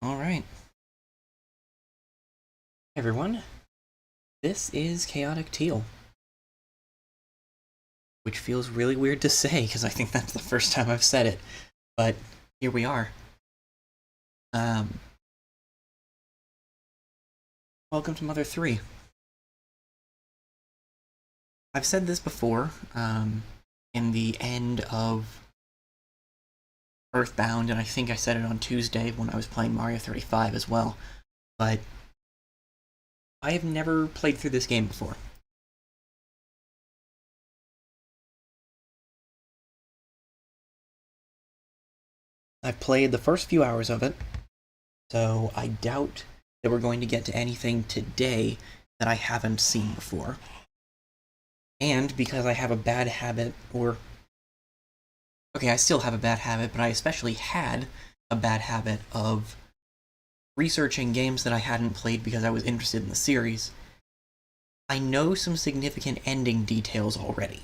Alright. Hey everyone, this is Chaotic Teal. Which feels really weird to say, because I think that's the first time I've said it. But here we are. Welcome to Mother 3. I've said this before, in the end of Earthbound, and I think I said it on Tuesday when I was playing Mario 35 as well, but I have never played through this game before. I've played the first few hours of it, so I doubt that we're going to get to anything today that I haven't seen before. And because I have a bad habit, okay, I still have a bad habit, but I especially had a bad habit of researching games that I hadn't played because I was interested in the series, I know some significant ending details already.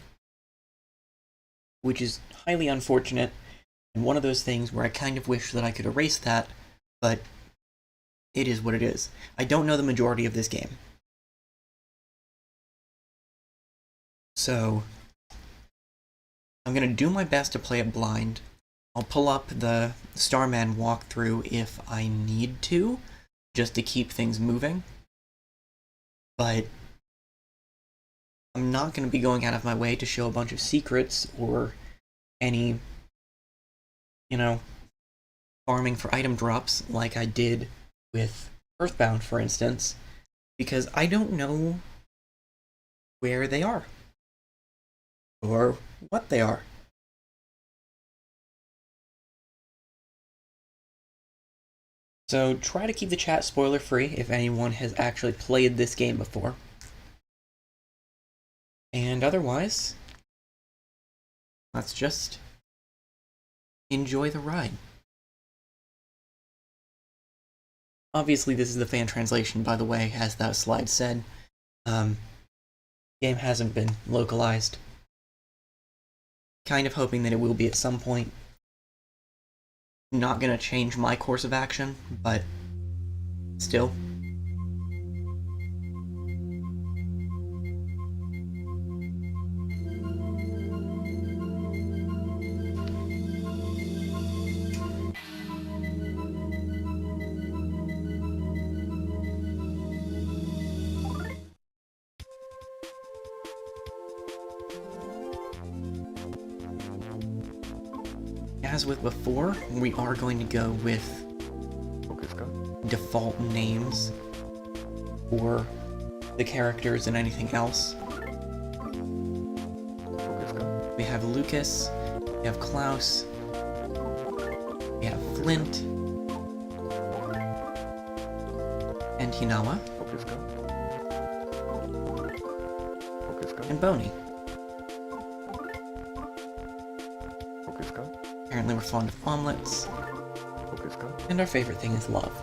Which is highly unfortunate, and one of those things where I kind of wish that I could erase that, but it is what it is. I don't know the majority of this game. So, I'm going to do my best to play it blind. I'll pull up the Starman walkthrough if I need to, just to keep things moving. But I'm not going to be going out of my way to show a bunch of secrets or any, farming for item drops like I did with Earthbound, for instance, because I don't know where they are. Or what they are. So try to keep the chat spoiler-free if anyone has actually played this game before. And otherwise, let's just enjoy the ride. Obviously, this is the fan translation, by the way, as that slide said. Game hasn't been localized. Kind of hoping that it will be at some point. Not gonna change my course of action, but still. As with before, we are going to go with default names for the characters and anything else. We have Lucas, we have Klaus, we have Flint, and Hinawa, and Boney. Apparently we're fond of omelets, and our favorite thing is love.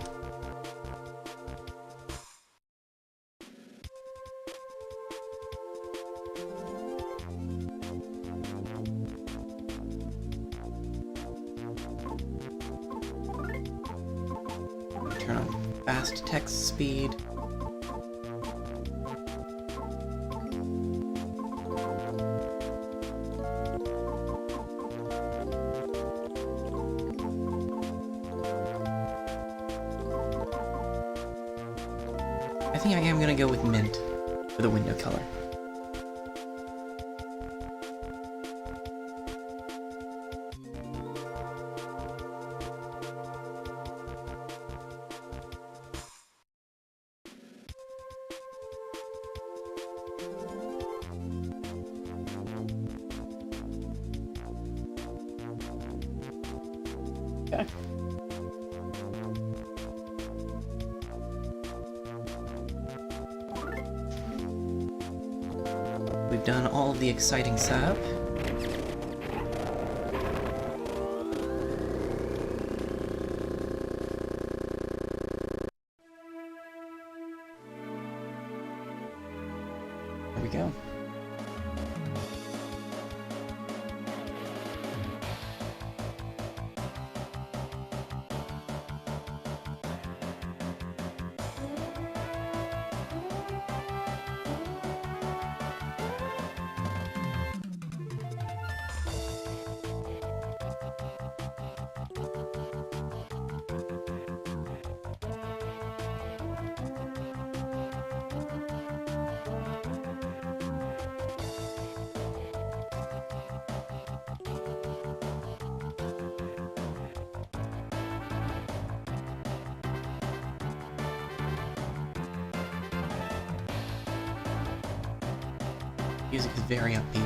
Turn on fast text speed. I think I am going to go with mint for the window color. Okay. We've done all of the exciting setup. There we go. Music is very upbeat.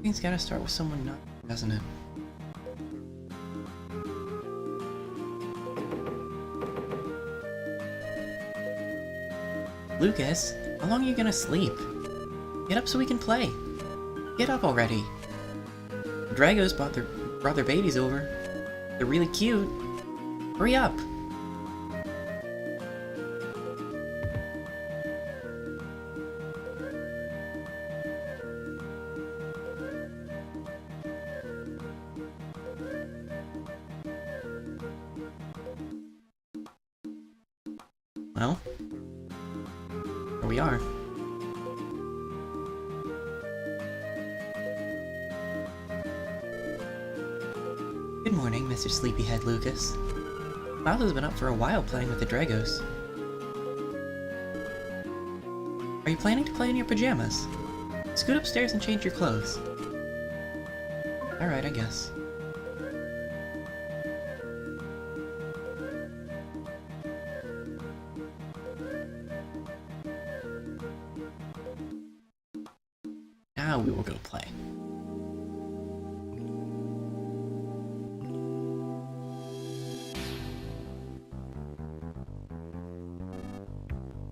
It's gotta start with someone not, doesn't it? Lucas, how long are you gonna sleep? Get up so we can play. Get up already. The Dragos brought their babies over. They're really cute. Hurry up. Well, here we are. Good morning, Mr. Sleepyhead Lucas. Father's been up for a while playing with the Dragos. Are you planning to play in your pajamas? Scoot upstairs and change your clothes. Alright, I guess. Now we will go play.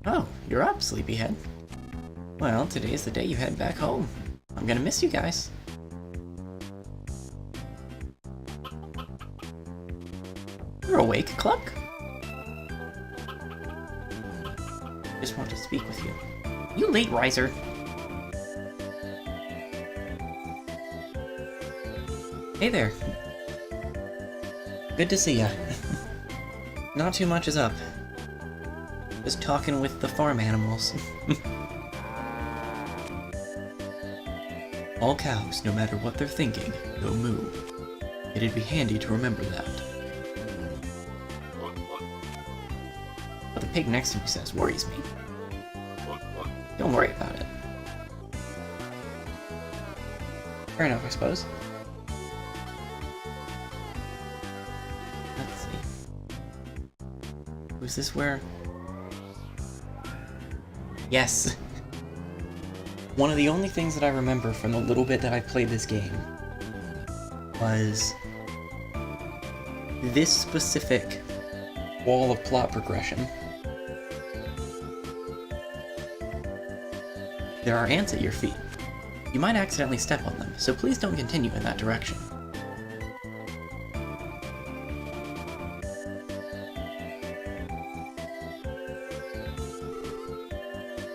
Oh, you're up, Sleepyhead. Well, today's the day you head back home. I'm gonna miss you guys. You're awake, Cluck? Just want to speak with you. You late riser. Hey there. Good to see ya. Not too much is up. Just talking with the farm animals. All cows, no matter what they're thinking, go moo. It'd be handy to remember that. What the pig next to me says worries me. Don't worry about it. Fair enough, I suppose. Let's see. Was this where... Yes! One of the only things that I remember from the little bit that I played this game was this specific wall of plot progression. There are ants at your feet. You might accidentally step on them, so please don't continue in that direction.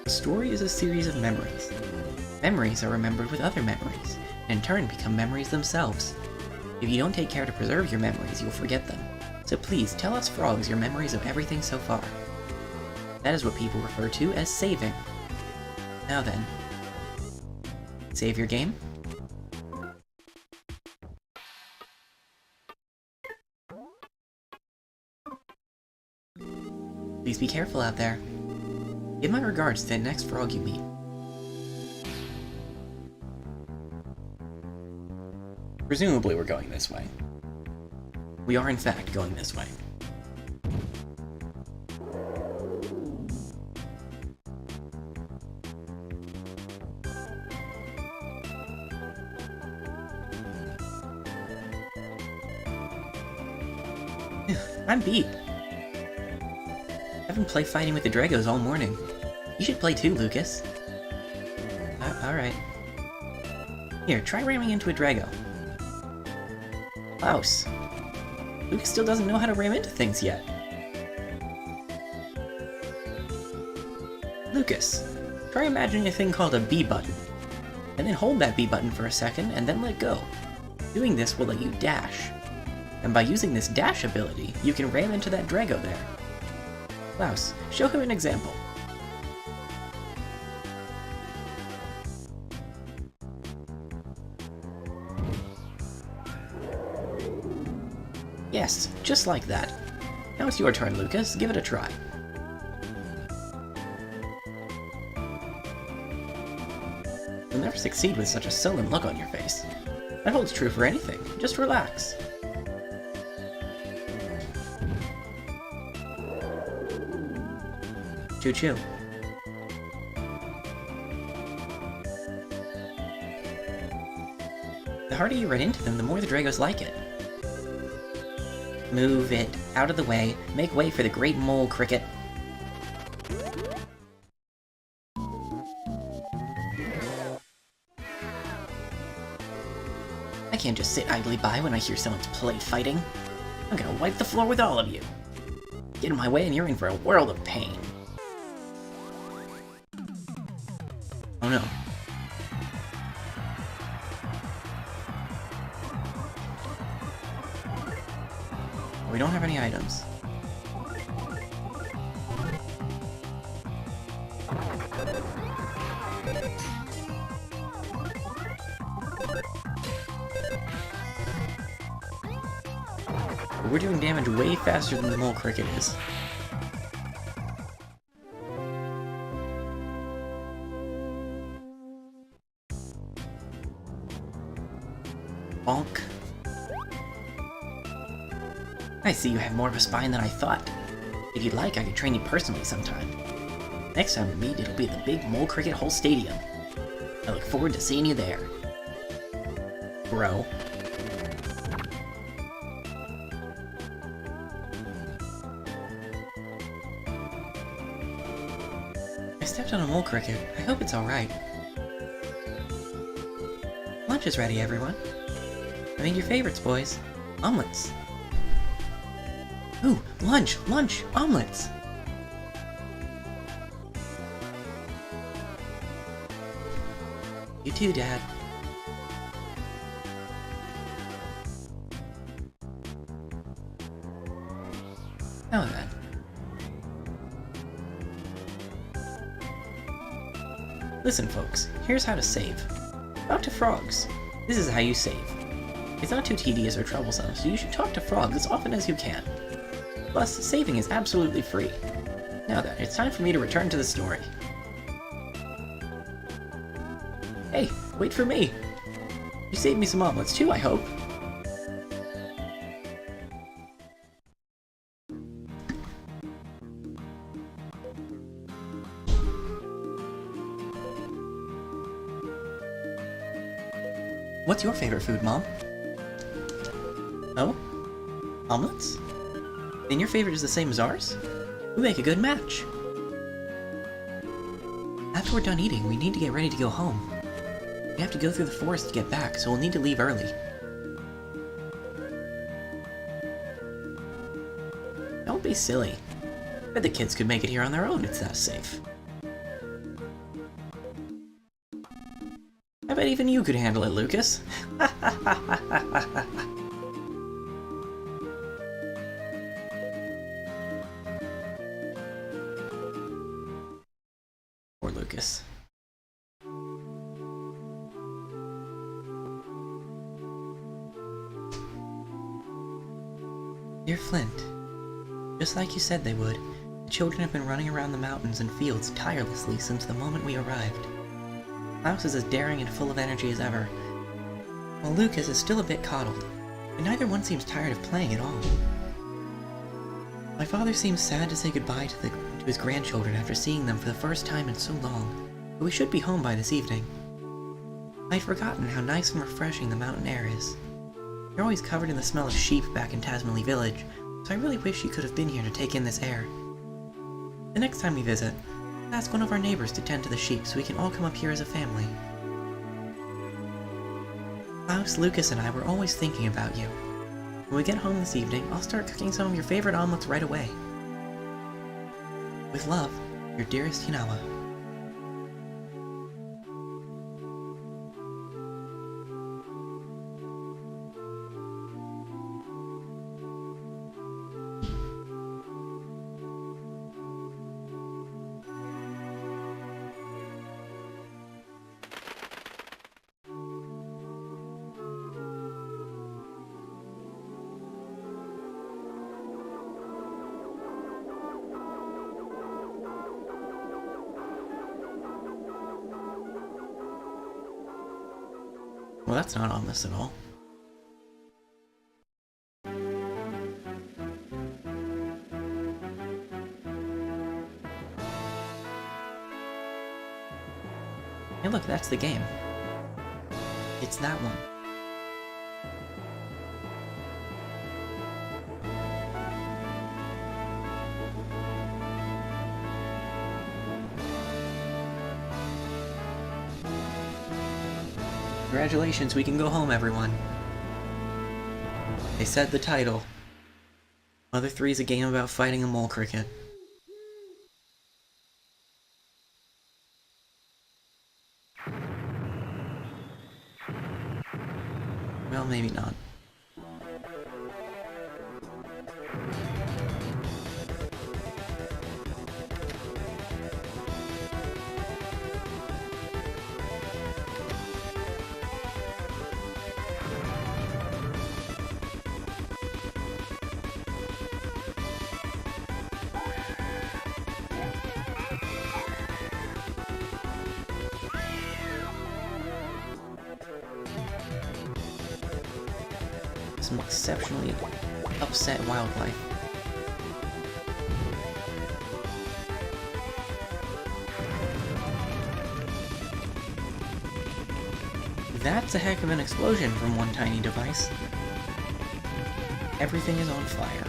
A story is a series of memories. Memories are remembered with other memories, and in turn become memories themselves. If you don't take care to preserve your memories, you'll forget them. So please, tell us frogs your memories of everything so far. That is what people refer to as saving. Now then, save your game. Please be careful out there. Give my regards to the next frog you meet. Presumably we're going this way. We are in fact going this way. I'm beat. I've been fighting with the Dragos all morning. You should play too, Lucas. Alright. Here, try ramming into a Drago. Klaus. Lucas still doesn't know how to ram into things yet. Lucas, try imagining a thing called a B button. And then hold that B button for a second, and then let go. Doing this will let you dash. And by using this dash ability, you can ram into that Drago there. Klaus, show him an example. Yes, just like that. Now it's your turn, Lucas. Give it a try. You'll never succeed with such a sullen look on your face. That holds true for anything. Just relax. Choo-choo. The harder you run into them, the more the Dragos like it. Move it out of the way. Make way for the great mole cricket. I can't just sit idly by when I hear someone's play fighting. I'm gonna wipe the floor with all of you. Get in my way and you're in for a world of pain. Oh no. We don't have any items. We're doing damage way faster than the mole cricket is. Bonk. I see you have more of a spine than I thought. If you'd like, I could train you personally sometime. Next time we meet, it'll be at the big Mole Cricket Hole Stadium. I look forward to seeing you there. Bro. I stepped on a mole cricket. I hope it's alright. Lunch is ready, everyone. I made your favorites, boys. Omelets. Ooh, lunch! Lunch! Omelets! You too, Dad. Now then. Listen, folks, here's how to save. Talk to frogs. This is how you save. It's not too tedious or troublesome, so you should talk to frogs as often as you can. Plus, saving is absolutely free. Now then, it's time for me to return to the story. Hey, wait for me! You saved me some omelets too, I hope? What's your favorite food, Mom? Oh? Omelets? Then your favorite is the same as ours? We make a good match! After we're done eating, we need to get ready to go home. We have to go through the forest to get back, so we'll need to leave early. Don't be silly. I bet the kids could make it here on their own, it's that safe. I bet even you could handle it, Lucas. Poor Lucas. Dear Flint, just like you said they would, the children have been running around the mountains and fields tirelessly since the moment we arrived. Klaus is as daring and full of energy as ever, while Lucas is still a bit coddled, and neither one seems tired of playing at all. My father seems sad to say goodbye to his grandchildren after seeing them for the first time in so long, but we should be home by this evening. I'd forgotten how nice and refreshing the mountain air is. You're always covered in the smell of sheep back in Tasmanlee Village, so I really wish you could have been here to take in this air. The next time we visit, ask one of our neighbors to tend to the sheep so we can all come up here as a family. Klaus, Lucas, and I were always thinking about you. When we get home this evening, I'll start cooking some of your favorite omelets right away. With love, your dearest Hinawa. Well, that's not ominous at all. Hey look, that's the game. It's that one. Congratulations, we can go home, everyone. They said the title. Mother 3 is a game about fighting a mole cricket. Well, maybe not. Some exceptionally upset wildlife. That's a heck of an explosion from one tiny device. Everything is on fire.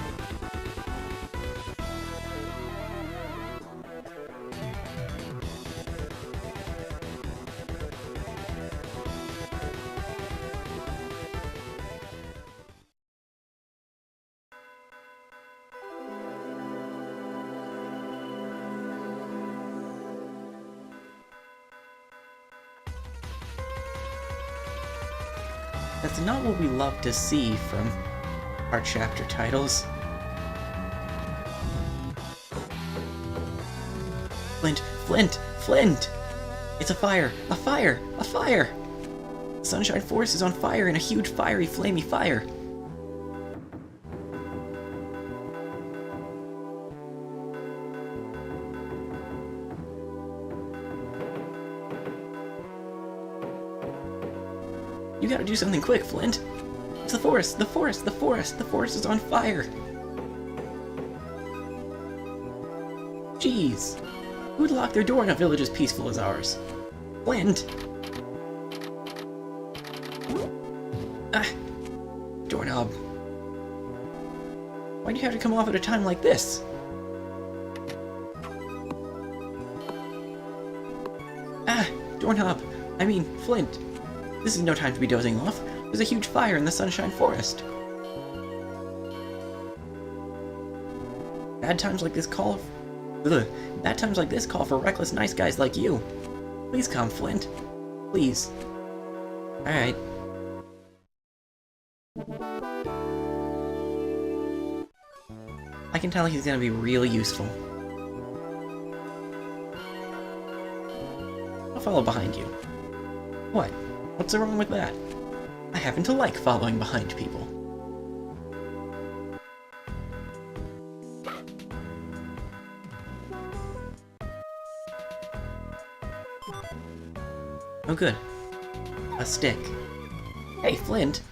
That's not what we love to see from our chapter titles. Flint! Flint! Flint! It's a fire! A fire! A fire! The Sunshine Forest is on fire in a huge fiery, flamey fire! You gotta do something quick, Flint! It's the forest! The forest! The forest! The forest is on fire! Jeez! Who'd lock their door in a village as peaceful as ours? Flint! Ah! Doorknob. Why'd you have to come off at a time like this? Ah! Doorknob! I mean, Flint! This is no time to be dozing off. There's a huge fire in the Sunshine Forest. Bad times like this call for reckless nice guys like you. Please come, Flint. Please. Alright. I can tell he's gonna be really useful. I'll follow behind you. What? What's wrong with that? I happen to like following behind people. Oh good. A stick. Hey, Flint!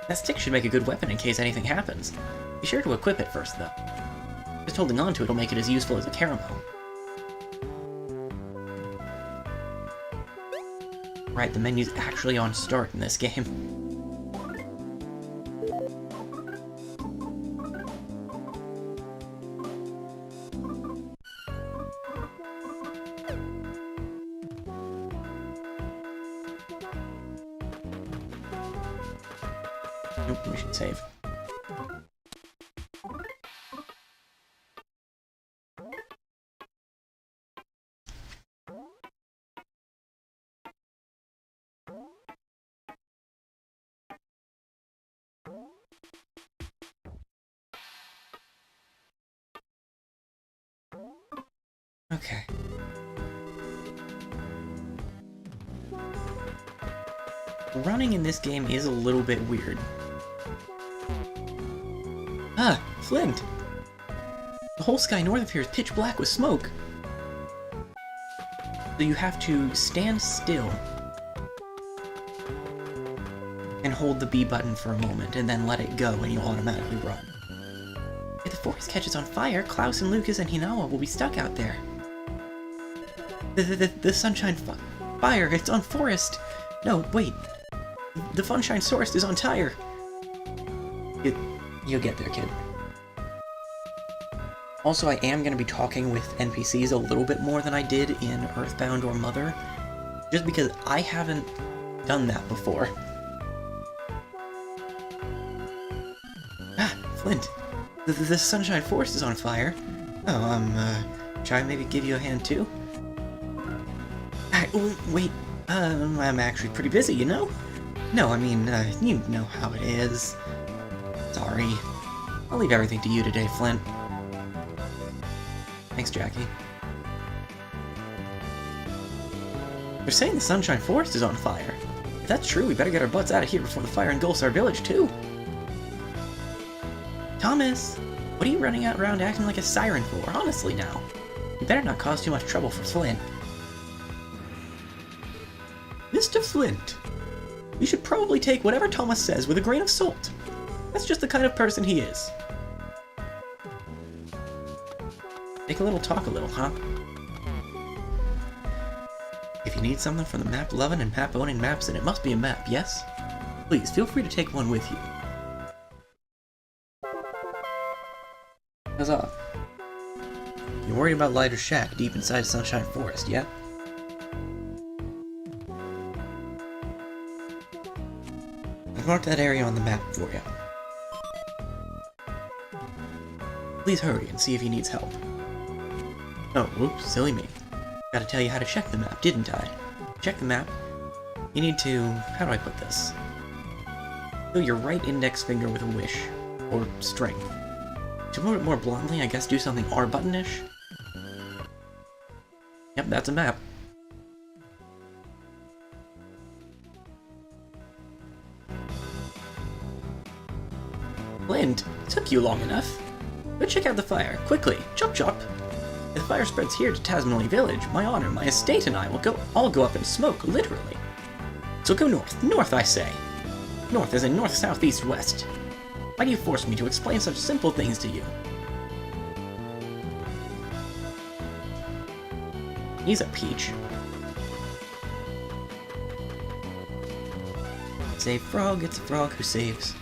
That stick should make a good weapon in case anything happens. Be sure to equip it first, though. Just holding on to it will make it as useful as a caramel. Right, the menu's actually on start in this game. Nope, we should save. Okay. Running in this game is a little bit weird. Ah, Flint! The whole sky north of here is pitch black with smoke. So you have to stand still hold the B button for a moment, and then let it go, and you'll automatically run. If the forest catches on fire, Klaus and Lucas and Hinawa will be stuck out there. The Sunshine Fire, it's on forest! No, wait. The Funshine Source is on tire! You'll get there, kid. Also, I am going to be talking with NPCs a little bit more than I did in Earthbound or Mother, just because I haven't done that before. Ah, Flint. The Sunshine Forest is on fire. Oh, try and maybe give you a hand too? Oh, wait, I'm actually pretty busy, you know? No, I mean, you know how it is. Sorry. I'll leave everything to you today, Flint. Thanks, Jackie. They're saying the Sunshine Forest is on fire. If that's true, we better get our butts out of here before the fire engulfs our village, too. Thomas! What are you running around acting like a siren for? Honestly, now. You better not cause too much trouble for Flint. Mr. Flint, you should probably take whatever Thomas says with a grain of salt. That's just the kind of person he is. Take a little, talk a little, huh? If you need something from the map-loving and map-owning maps, then it must be a map, yes? Please, feel free to take one with you. Huzzah. You're worried about Lighter's shack deep inside Sunshine Forest, yeah? I've marked that area on the map for you. Please hurry and see if he needs help. Oh, whoops, silly me. Gotta tell you how to check the map, didn't I? Check the map. You need to... how do I put this? Fill your right index finger with a wish. Or strength. To put it more bluntly, I guess do something R button-ish. Yep, that's a map. Flint, it took you long enough. Go check out the fire, quickly, chop chop. If the fire spreads here to Tasmanoli Village, my honor, my estate and I will all go up in smoke, literally. So go north, north I say. North as in north, south, east, west. Why do you force me to explain such simple things to you? He's a peach. Save frog, it's a frog who saves.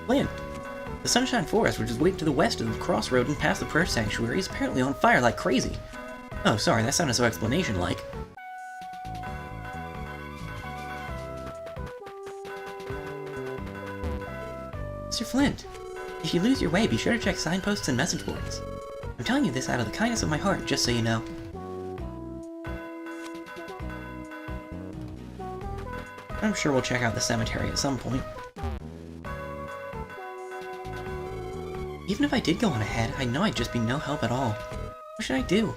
Flint! The Sunshine Forest, which is way to the west of the crossroad and past the prayer sanctuary, is apparently on fire like crazy. Oh, sorry, that sounded so explanation-like. Mr. Flint, if you lose your way, be sure to check signposts and message boards. I'm telling you this out of the kindness of my heart, just so you know. I'm sure we'll check out the cemetery at some point. Even if I did go on ahead, I know I'd just be no help at all. What should I do?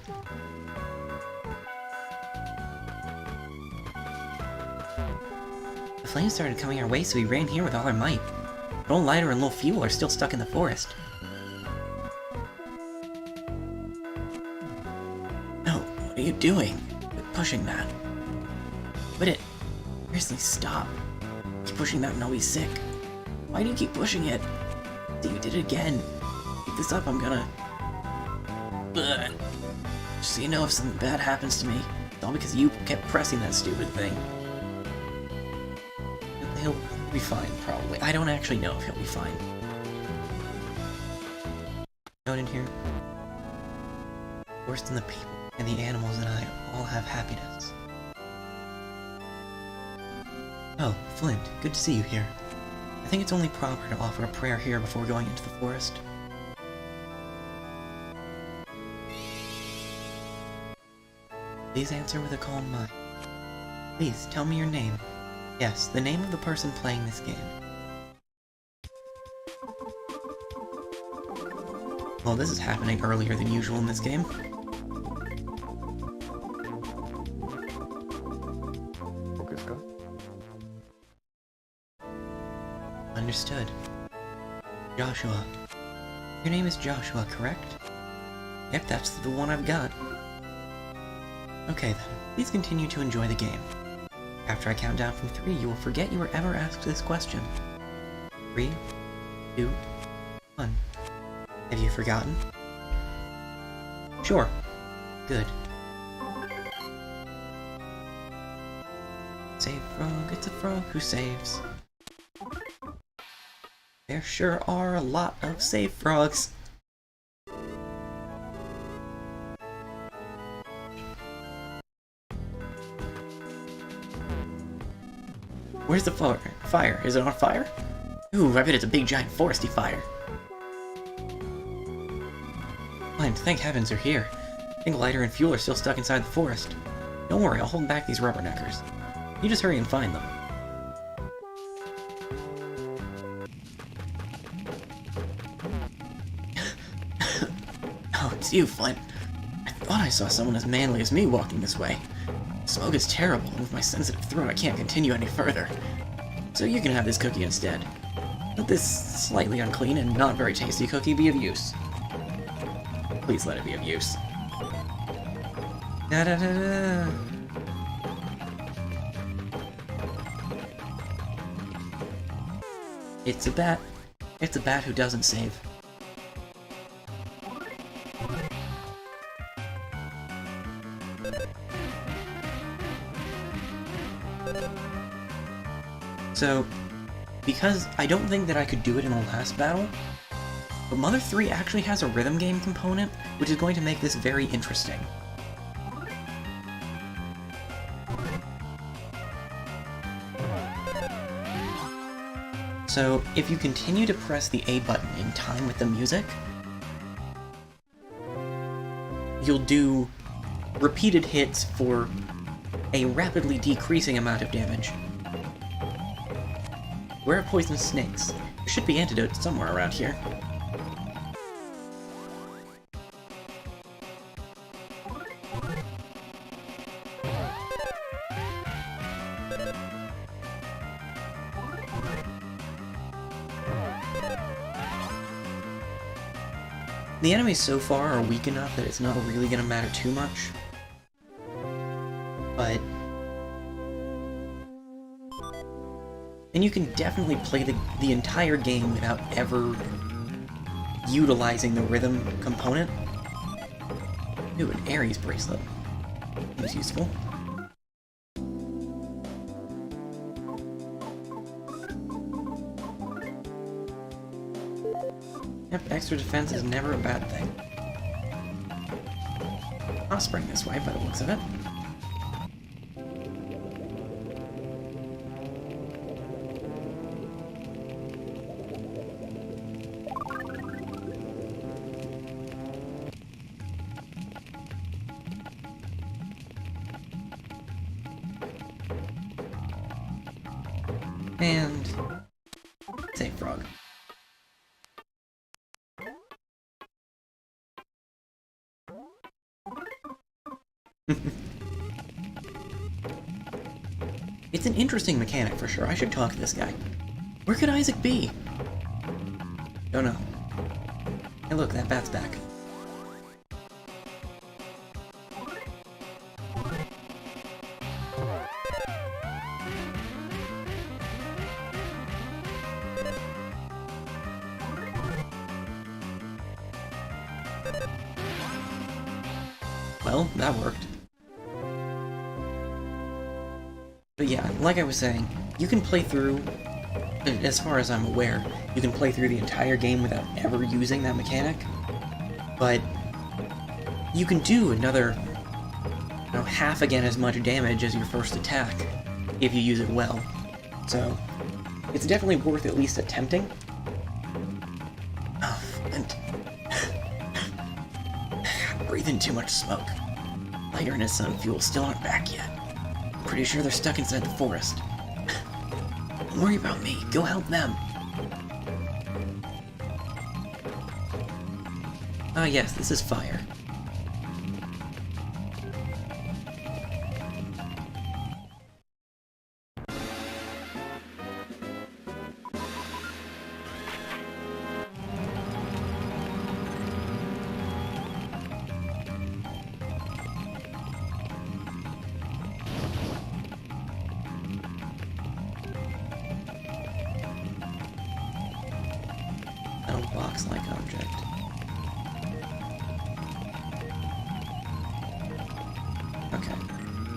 The flames started coming our way, so we ran here with all our might. But old Lighter and Lil Fuel are still stuck in the forest. No, what are you doing? Quit pushing that. Quit it. Seriously, stop. Keep pushing that and I'll be sick. Why do you keep pushing it? See, you did it again. Keep this up, I'm gonna... Ugh. Just so you know, if something bad happens to me, it's all because you kept pressing that stupid thing. He'll be fine, probably. I don't actually know if he'll be fine. Note in here. Worse than the people and the animals and I all have happiness. Oh, Flint, good to see you here. I think it's only proper to offer a prayer here before going into the forest. Please answer with a calm mind. Please, tell me your name. Yes, the name of the person playing this game. Well, this is happening earlier than usual in this game. Understood. Joshua. Your name is Joshua, correct? Yep, that's the one I've got. Okay then, please continue to enjoy the game. After I count down from 3, you will forget you were ever asked this question. 3, 2, 1. Have you forgotten? Sure. Good. Save frog, it's a frog who saves. There sure are a lot of save frogs. Where's the fire? Is it on fire? Ooh, I bet it's a big giant foresty fire. Fine, thank heavens you're here. I think lighter and fuel are still stuck inside the forest. Don't worry, I'll hold back these rubberneckers. You just hurry and find them. Oh, it's you, Flint. I thought I saw someone as manly as me walking this way. The smoke is terrible, and with my sensitive throat I can't continue any further. So you can have this cookie instead. Let this slightly unclean and not very tasty cookie be of use. Please let it be of use. Da-da-da-da. It's a bat. It's a bat who doesn't save. So, because I don't think that I could do it in the last battle, but Mother 3 actually has a rhythm game component, which is going to make this very interesting. So, if you continue to press the A button in time with the music, you'll do repeated hits for a rapidly decreasing amount of damage. Where are poisonous snakes? There should be antidotes somewhere around here. The enemies so far are weak enough that it's not really gonna matter too much. But... and you can definitely play the entire game without ever utilizing the rhythm component. Ooh, an Ares bracelet. That's useful. Yep, extra defense is never a bad thing. I'll spring this way by the looks of it. And... save frog. It's an interesting mechanic for sure. I should talk to this guy. Where could Isaac be? Don't know. Hey look, that bat's back. Well, that worked. But yeah, like I was saying, you can play through, as far as I'm aware, you can play through the entire game without ever using that mechanic. But you can do another, half again as much damage as your first attack if you use it well. So, it's definitely worth at least attempting. Oh, and breathe in too much smoke. Lighter and his son Fuel still aren't back yet. Pretty sure they're stuck inside the forest. Don't worry about me, go help them. Ah yes, this is fire. box-like object. Okay.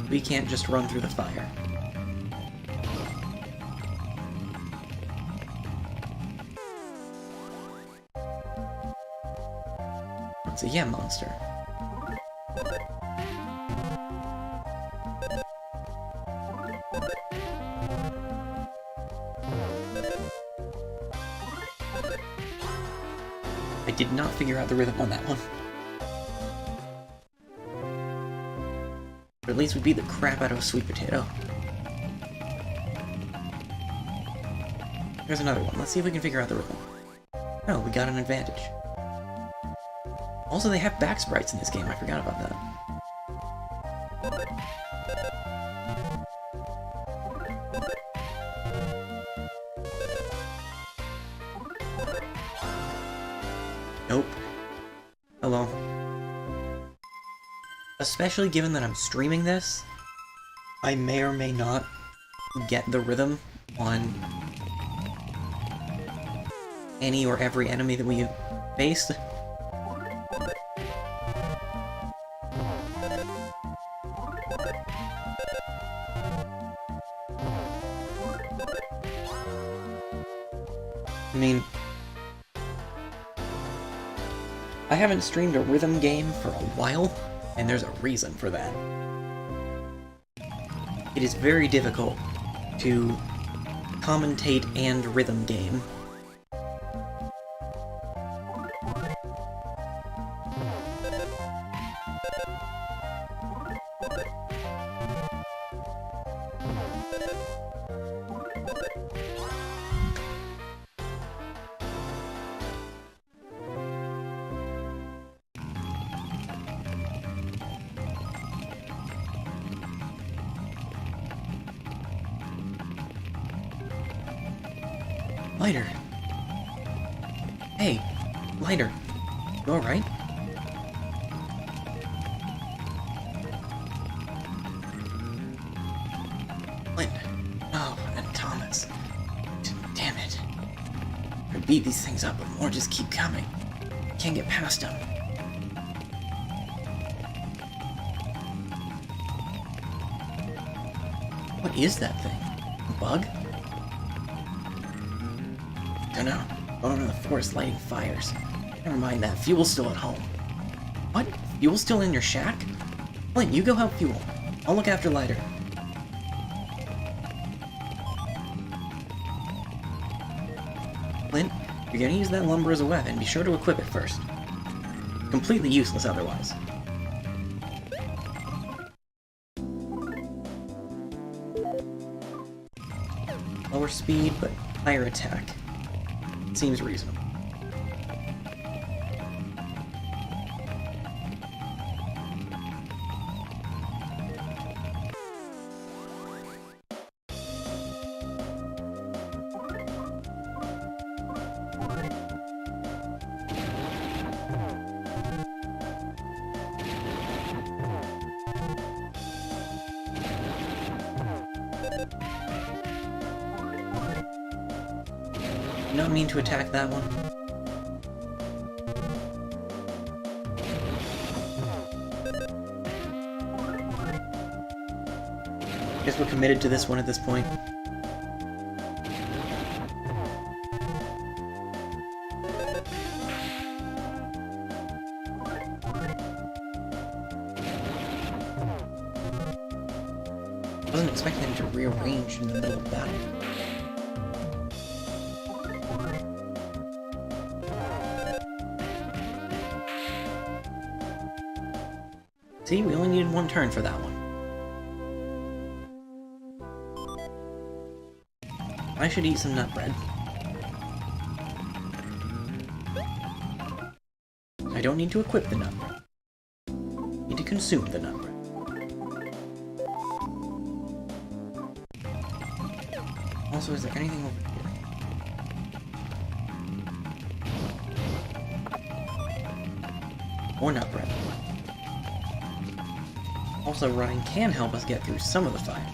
We can't just run through the fire. It's a yam monster. I did not figure out the rhythm on that one. Or at least we beat the crap out of a sweet potato. Here's another one. Let's see if we can figure out the rhythm. Oh, we got an advantage. Also, they have back sprites in this game. I forgot about that. Nope. Hello. Especially given that I'm streaming this, I may or may not get the rhythm on any or every enemy that we face. I mean, I haven't streamed a rhythm game for a while, and there's a reason for that. It is very difficult to commentate and rhythm game. Lighter. Hey, Lighter. You alright? Flint. Oh, and Thomas. Damn it. I beat these things up, but more just keep coming. Can't get past them. What is that thing? A bug? Don't know. Going in the forest lighting fires. Never mind that. Fuel's still at home. What? Fuel's still in your shack? Flint, you go help Fuel. I'll look after Lighter. Flint, you're gonna use that lumber as a weapon. Be sure to equip it first. Completely useless otherwise. Lower speed, but higher attack. Seems reasonable. Not mean to attack that one. Guess we're committed to this one at this point. Wasn't expecting them to rearrange in the middle of battle. See, we only needed one turn for that one. I should eat some nut bread. I don't need to equip the nut bread. I need to consume the nut bread. Also, is there anything over here? More nut bread. Also, running can help us get through some of the fire.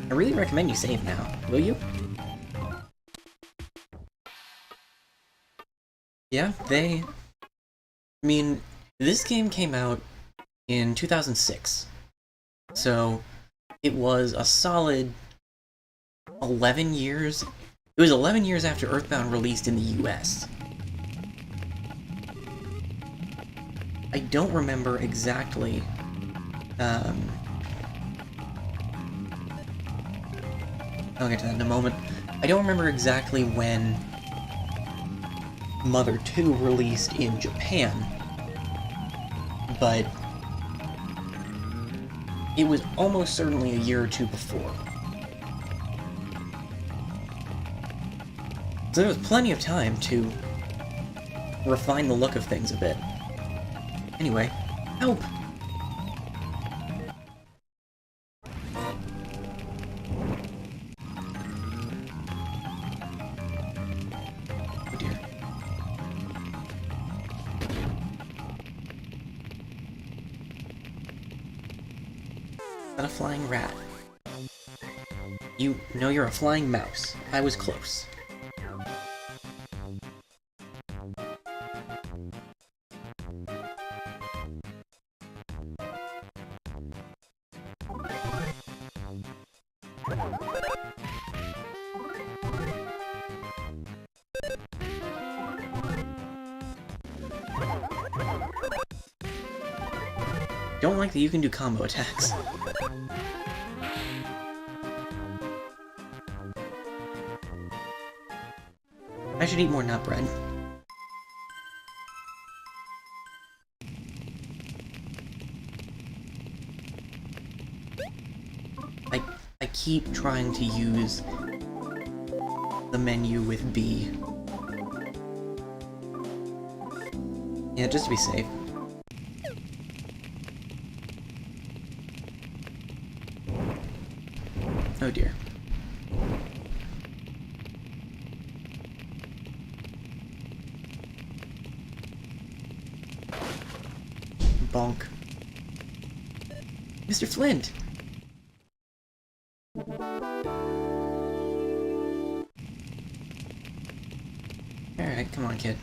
I really recommend you save now, will you? Yeah, I mean, this game came out in 2006, so it was a solid 11 years. It was 11 years after Earthbound released in the US. I don't remember exactly, I'll get to that in a moment. I don't remember exactly when Mother 2 released in Japan, but it was almost certainly a year or two before. So there was plenty of time to refine the look of things a bit. Anyway, help! Oh dear. Not a flying rat. You know you're a flying mouse. I was close. Don't like that you can do combo attacks. I should eat more nut bread. I keep trying to use the menu with B. Yeah, just to be safe. Oh dear. Bonk. Mr. Flint! Alright, come on, kid.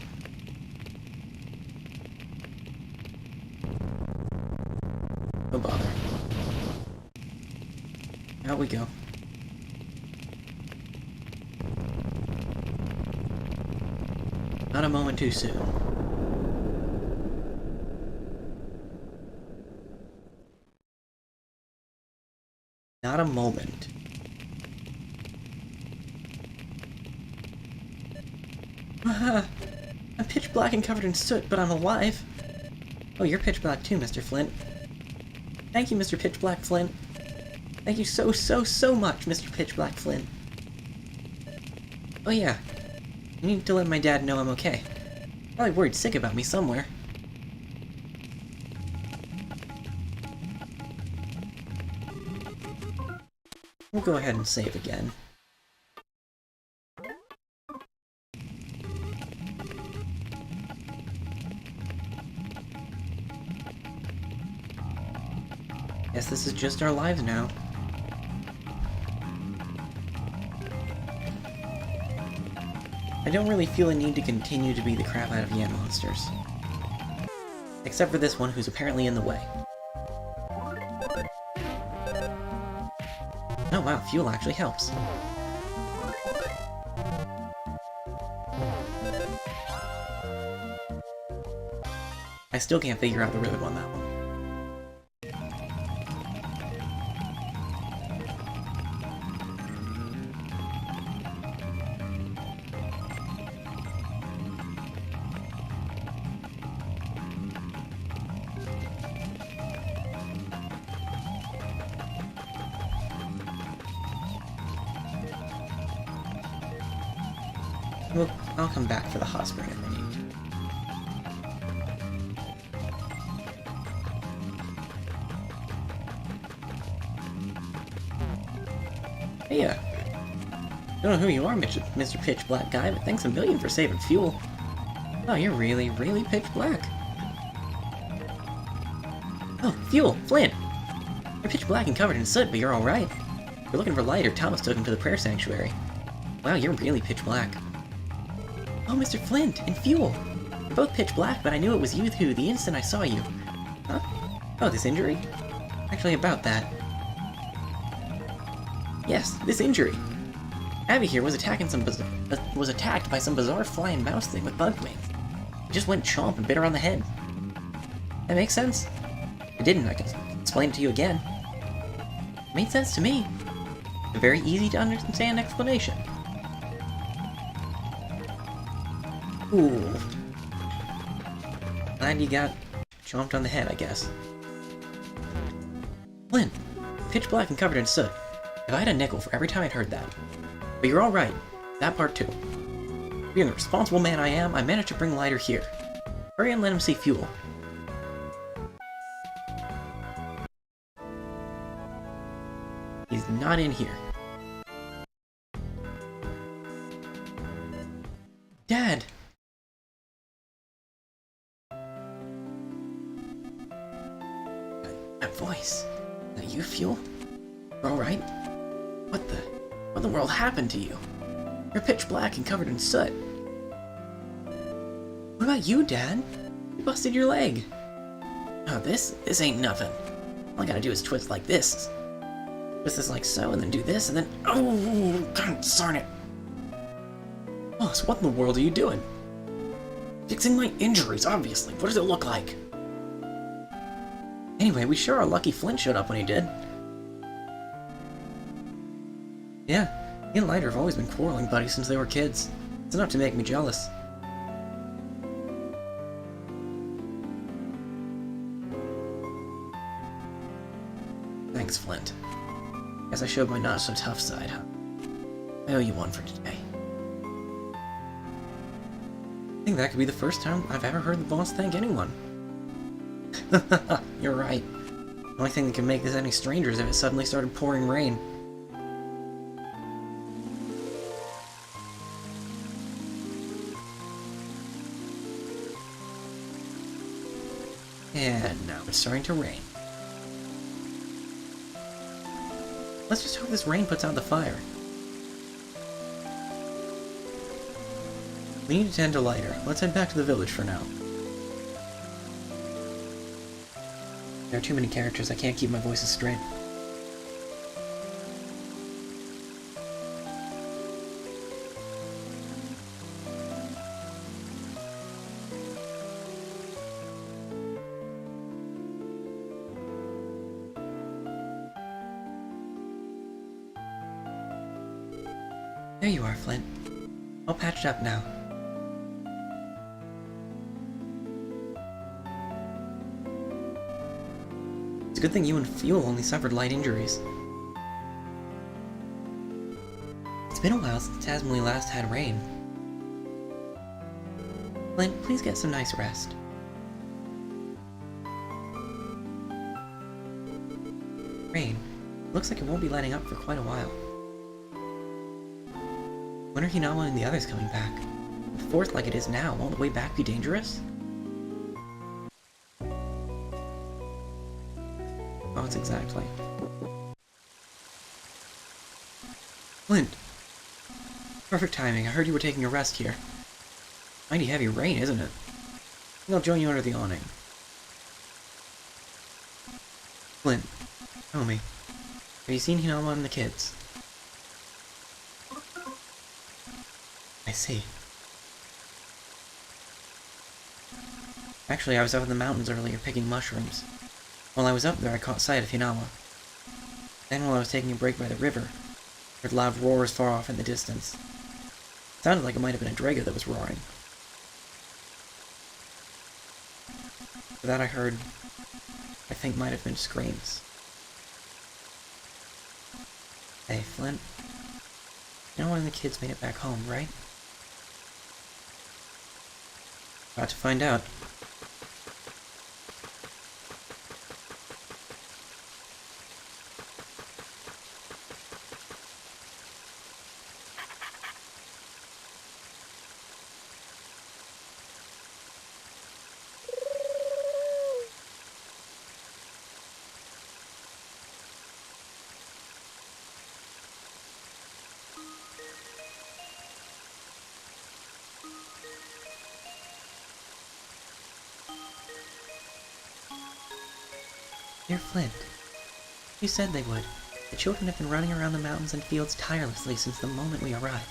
No bother. Out we go. Not a moment too soon. Not a moment. I'm pitch black and covered in soot, but I'm alive. Oh, you're pitch black too, Mr. Flint. Thank you, Mr. Pitch Black Flint. Thank you so much, Mr. Pitch Black Flint. Oh yeah, you need to let my dad know I'm okay. Probably worried sick about me somewhere. We'll go ahead and save again. Guess this is just our lives now. I don't really feel a need to continue to beat the crap out of Yen monsters. Except for this one who's apparently in the way. Oh wow, fuel actually helps. I still can't figure out the rhythm on that one. Well, I'll come back for the hot spring if I need to. Hey, don't know who you are, Mr. Pitch Black Guy, but thanks a million for saving fuel. Oh, you're really pitch black. Oh, fuel! Flint! You're pitch black and covered in soot, but you're alright. We're looking for light, or Thomas took him to the prayer sanctuary. Wow, you're really pitch black. Oh, Mr. Flint, and fuel! You're both pitch black, but I knew it was you two the instant I saw you. Huh? Oh, this injury? Actually, about that. Yes, this injury. Abby here was attacked by some bizarre flying mouse thing with bug wings. It just went chomp and bit her on the head. That makes sense? If it didn't, I can explain it to you again. It made sense to me. A very easy to understand explanation. Cool. Glad you got chomped on the head, I guess. Flint, pitch black and covered in soot. If I had a nickel for every time I'd heard that. But you're alright. That part too. Being the responsible man I am, I managed to bring Lighter here. Hurry and let him see fuel. He's not in here. Dad! That voice. Is that you, Fuel? You're alright? What in the world happened to you? You're pitch black and covered in soot. What about you, Dad? You busted your leg. Oh, this ain't nothing. All I gotta do is twist like this. Twist this like so, and then do this, and then... Oh, God darn it. Boss, what in the world are you doing? Fixing my injuries, obviously. What does it look like? Anyway, we sure are lucky Flint showed up when he did. Yeah, he and Lighter have always been quarreling buddies since they were kids. It's enough to make me jealous. Thanks, Flint. Guess I showed my not-so-tough side, huh? I owe you one for today. I think that could be the first time I've ever heard the boss thank anyone. You're right. The only thing that can make this any stranger is if it suddenly started pouring rain. And now it's starting to rain. Let's just hope this rain puts out the fire. We need to tend to Lighter. Let's head back to the village for now. There are too many characters, I can't keep my voices straight. There you are, Flint. All patched up now. It's a good thing you and Fuel only suffered light injuries. It's been a while since Tasmally last had rain. Flint, please get some nice rest. Rain. Looks like it won't be letting up for quite a while. When are Hinawa and the others coming back? With Fourth like it is now, won't the way back be dangerous? Oh, it's exactly. Flint! Perfect timing, I heard you were taking a rest here. Mighty heavy rain, isn't it? I think I'll join you under the awning. Flint, tell me, have you seen Hinawa and the kids? I see. Actually, I was up in the mountains earlier picking mushrooms. While I was up there, I caught sight of Hinawa. Then while I was taking a break by the river, I heard loud roars far off in the distance. It sounded like it might have been a Drago that was roaring. For that I heard, I think might have been screams. Hey, Flint. You know when the kids made it back home, right? About to find out. Dear Flint, you said they would. The children have been running around the mountains and fields tirelessly since the moment we arrived.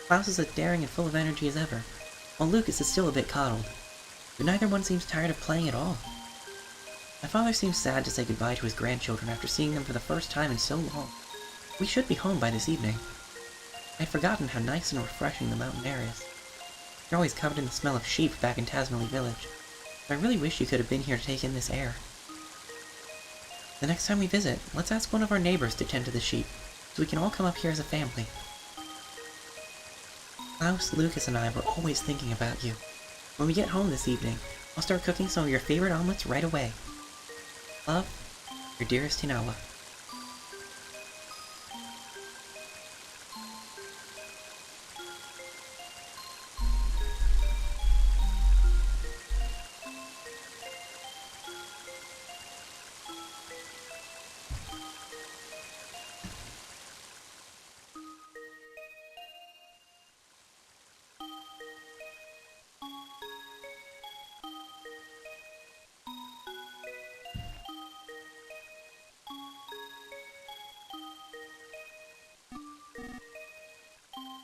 Klaus is as daring and full of energy as ever, while Lucas is still a bit coddled. But neither one seems tired of playing at all. My father seems sad to say goodbye to his grandchildren after seeing them for the first time in so long. We should be home by this evening. I'd forgotten how nice and refreshing the mountain air is. You're always covered in the smell of sheep back in Tasmally Village, but I really wish you could have been here to take in this air. The next time we visit, let's ask one of our neighbors to tend to the sheep, so we can all come up here as a family. Klaus, Lucas, and I were always thinking about you. When we get home this evening, I'll start cooking some of your favorite omelets right away. Love, your dearest Hinawa.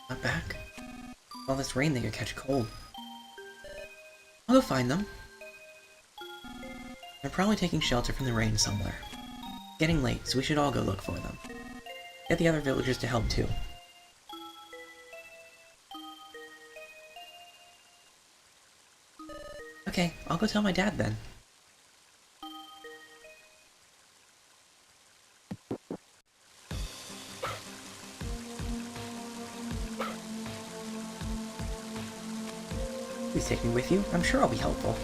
Not back? All this rain, they could catch a cold. I'll go find them. They're probably taking shelter from the rain somewhere. It's getting late, so we should all go look for them. Get the other villagers to help too. Okay, I'll go tell my dad then. Please take me with you. I'm sure I'll be helpful.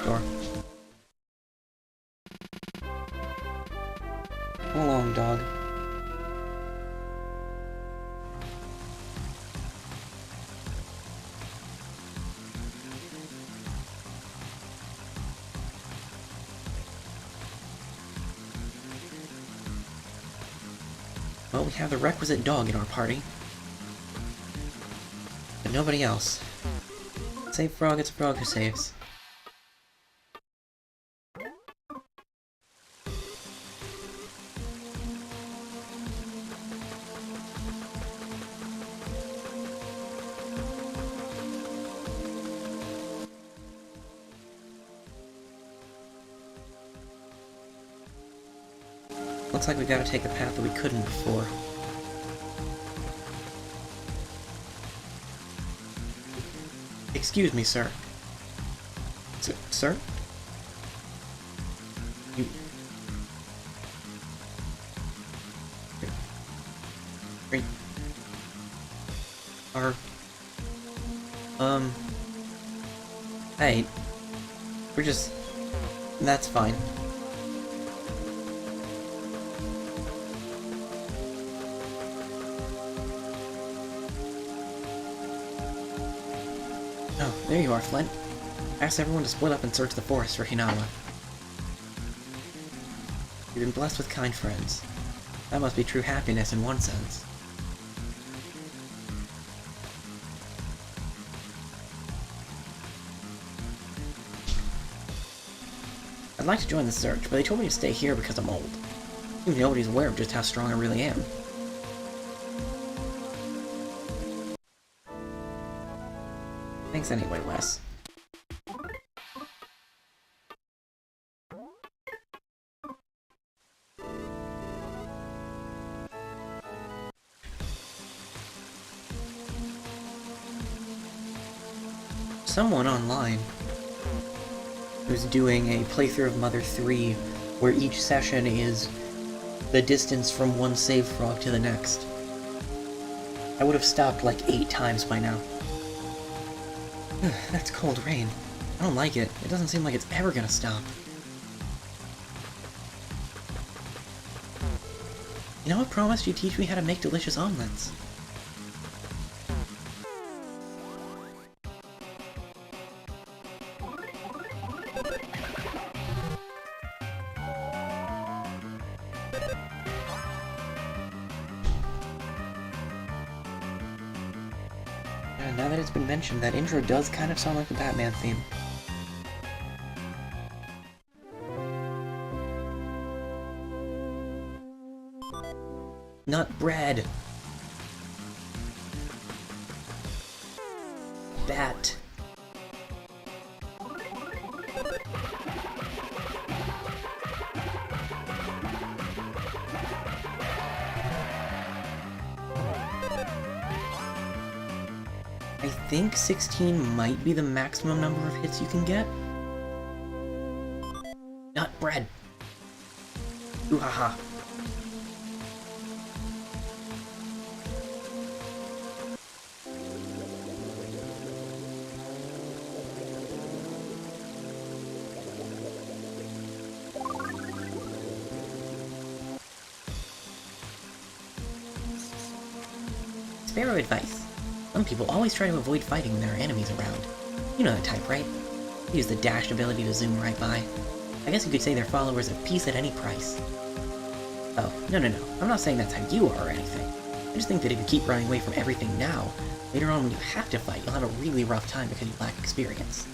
Sure. Come along, dog. Well, we have the requisite dog in our party. But nobody else. Save frog, it's a frog who saves. Looks like we gotta take a path that we couldn't before. Excuse me, sir. Sir? You... Are... Hey. We're just... That's fine. Oh, there you are, Flint. Ask everyone to split up and search the forest for Hinawa. You've been blessed with kind friends. That must be true happiness in one sense. I'd like to join the search, but they told me to stay here because I'm old. Seems nobody's aware of just how strong I really am. Thanks anyway, Wes. Someone online who's doing a playthrough of Mother 3 where each session is the distance from one save frog to the next. I would have stopped like 8 times by now. That's cold rain. I don't like it. It doesn't seem like it's ever gonna stop. You know, I promised you'd teach me how to make delicious omelets. Now that it's been mentioned, that intro does kind of sound like the Batman theme. Not bread! Bat. I think 16 might be the maximum number of hits you can get. Not bread. Ooh ha ha. Sparrow advice. Some people always try to avoid fighting when there are enemies around. You know the type, right? They use the dashed ability to zoom right by. I guess you could say they're followers of peace at any price. Oh, no. I'm not saying that's how you are or anything. I just think that if you keep running away from everything now, later on when you have to fight, you'll have a really rough time because you lack experience.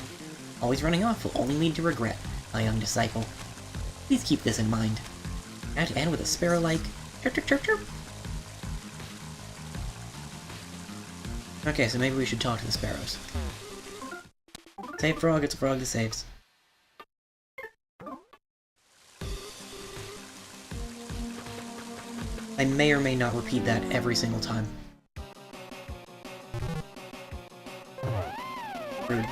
Always running off will only lead to regret, my young disciple. Please keep this in mind. I had to end with a sparrow-like chirp chirp chirp chirp. Okay, so maybe we should talk to the sparrows. Save frog, it's a frog that saves. I may or may not repeat that every single time. Rude.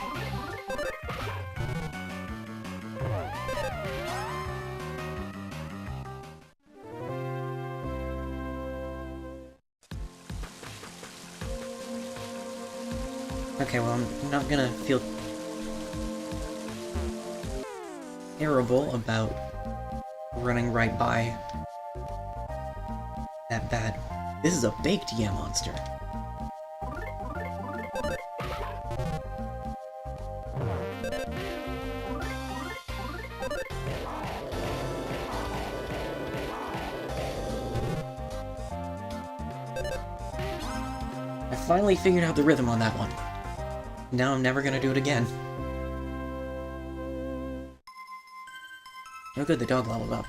Okay, well, I'm not gonna feel terrible about running right by that bad. This is a baked yam monster. I finally figured out the rhythm on that one. Now I'm never gonna do it again. Oh good, the dog leveled up.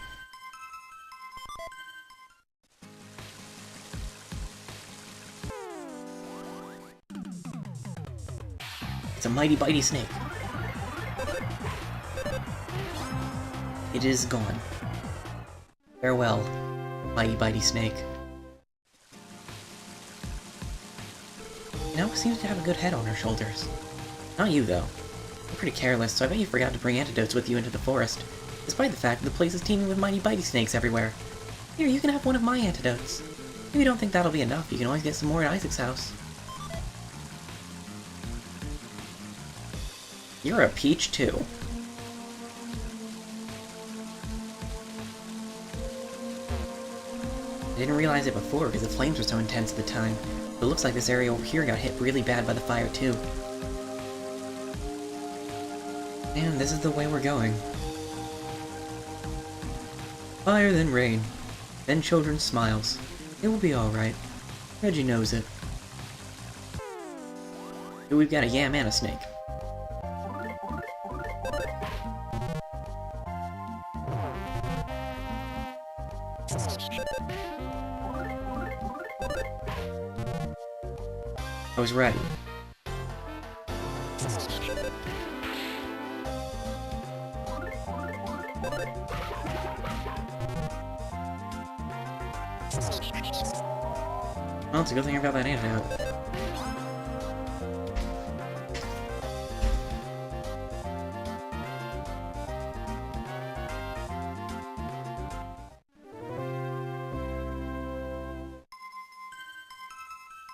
It's a mighty bitey snake. It is gone. Farewell, mighty bitey snake. Now seems to have a good head on her shoulders. Not you, though. You're pretty careless, so I bet you forgot to bring antidotes with you into the forest, despite the fact that the place is teeming with mighty bitey snakes everywhere. Here, you can have one of my antidotes. If you don't think that'll be enough, you can always get some more at Isaac's house. You're a peach, too. I didn't realize it before because the flames were so intense at the time. But it looks like this area over here got hit really bad by the fire, too. And this is the way we're going. Fire, then rain. Then children's smiles. It will be alright. Reggie knows it. Here we've got a yam and a snake. I was ready. Well, it's a good thing I've got that antidote.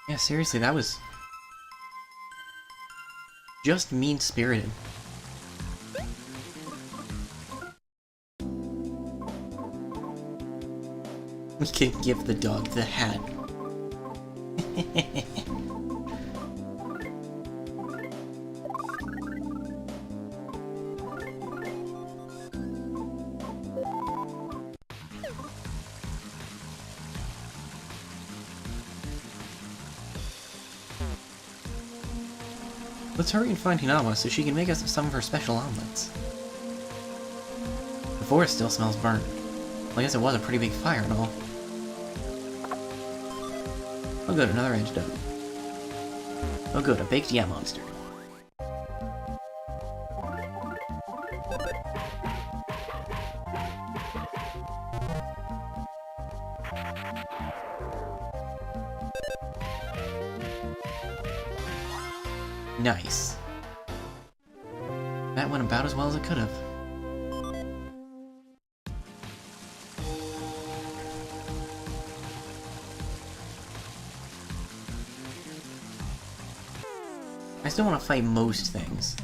Yeah, seriously, that was just mean-spirited. We can give the dog the hat. Let's hurry and find Hinawa so she can make us some of her special omelets. The forest still smells burnt. Well, I guess it was a pretty big fire and all. Oh good, another antidote. Oh good, a baked yam monster. Nice. That went about as well as it could have. I still want to fight most things.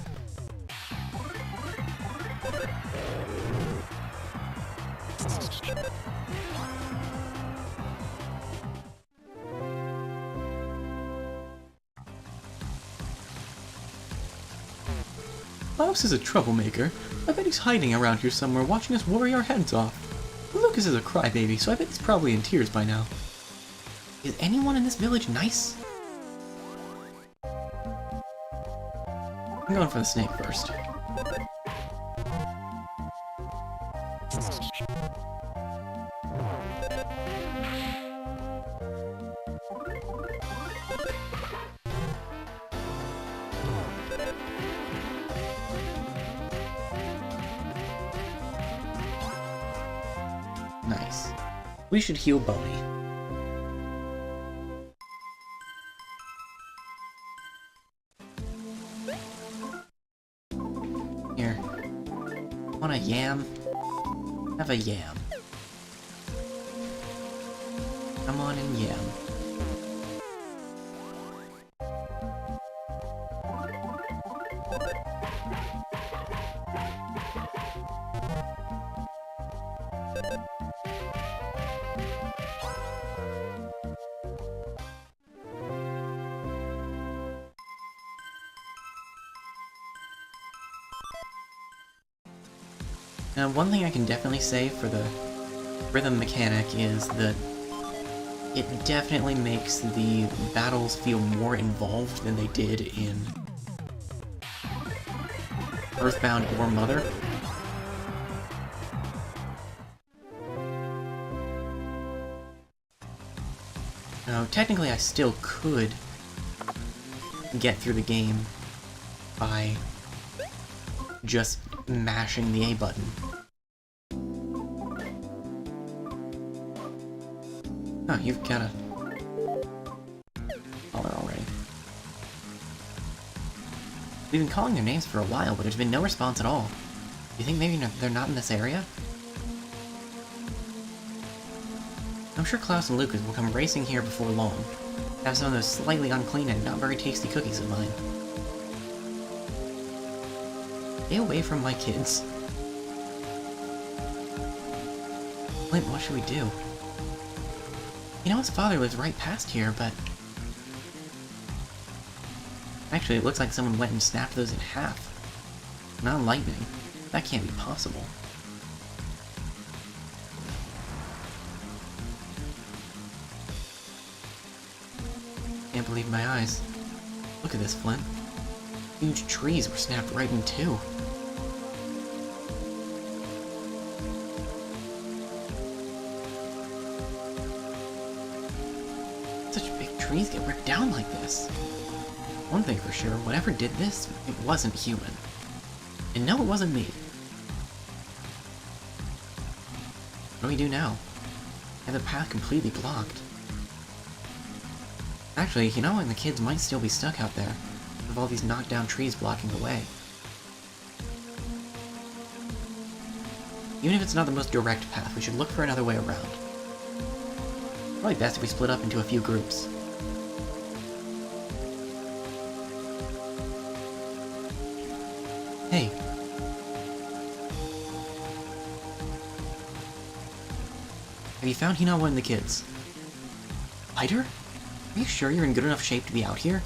Klaus is a troublemaker. I bet he's hiding around here somewhere watching us worry our heads off. Lucas is a crybaby, so I bet he's probably in tears by now. Is anyone in this village nice? I'm going for the snake first. Nice. We should heal Boney. Here. Want a yam? Have a yam. Come on and yam. Now, one thing I can definitely say for the rhythm mechanic is that it definitely makes the battles feel more involved than they did in Earthbound or Mother. Now, technically I still could get through the game by just mashing the A button. Oh, you've got a collar already. We've been calling their names for a while, but there's been no response at all. Do you think maybe they're not in this area? I'm sure Klaus and Lucas will come racing here before long. Have some of those slightly unclean and not very tasty cookies of mine. Stay away from my kids. Flint, what should we do? You know, his father lives right past here, but... Actually, it looks like someone went and snapped those in half. Not lightning. That can't be possible. Can't believe my eyes. Look at this, Flint. Huge trees were snapped right in two. Such big trees get ripped down like this. One thing for sure, whatever did this, it wasn't human. And no, it wasn't me. What do we do now? I have the path completely blocked. Actually, you know, and the kids might still be stuck out there, with all these knocked down trees blocking the way. Even if it's not the most direct path, we should look for another way around. Probably best if we split up into a few groups. Hey. Have you found Hinawa and the kids? Spider? Are you sure you're in good enough shape to be out here?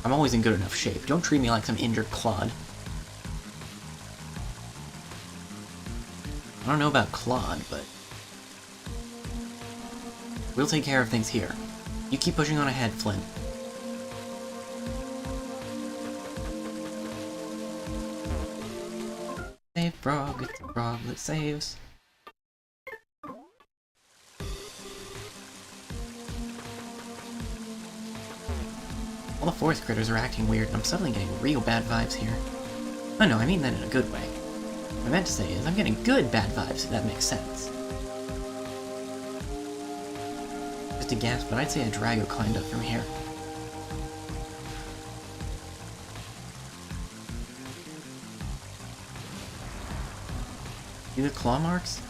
I'm always in good enough shape. Don't treat me like some injured clod. I don't know about clod, but... we'll take care of things here. You keep pushing on ahead, Flint. Save frog, it's a frog that saves. All the forest critters are acting weird, and I'm suddenly getting real bad vibes here. Oh no, I mean that in a good way. What I meant to say is I'm getting good bad vibes, if that makes sense. Just a guess, but I'd say a Drago climbed up from here. See the claw marks?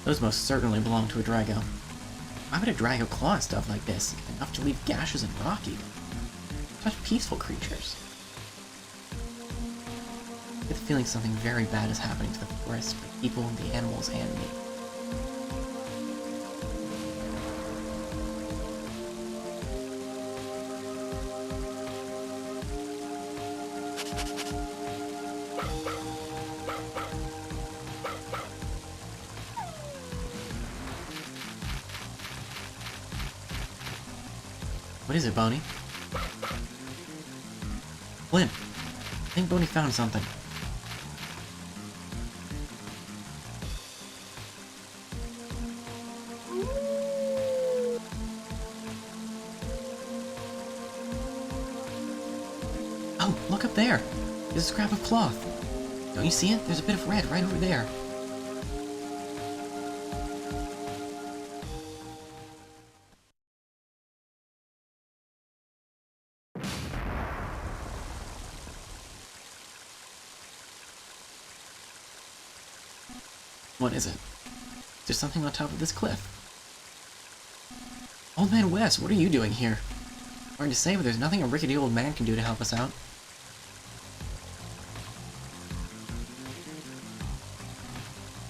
Those most certainly belong to a Drago. Why would a Drago claw stuff like this? Enough to leave gashes in rock even. Such peaceful creatures. I get the feeling something very bad is happening to the forest, the people, the animals, and me. What is it, Boney? Flynn! I think Boney found something. Oh, look up there! There's a scrap of cloth. Don't you see it? There's a bit of red right over there. What is it? There's something on top of this cliff. Old Man Wes, what are you doing here? Hard to say, but there's nothing a rickety old man can do to help us out.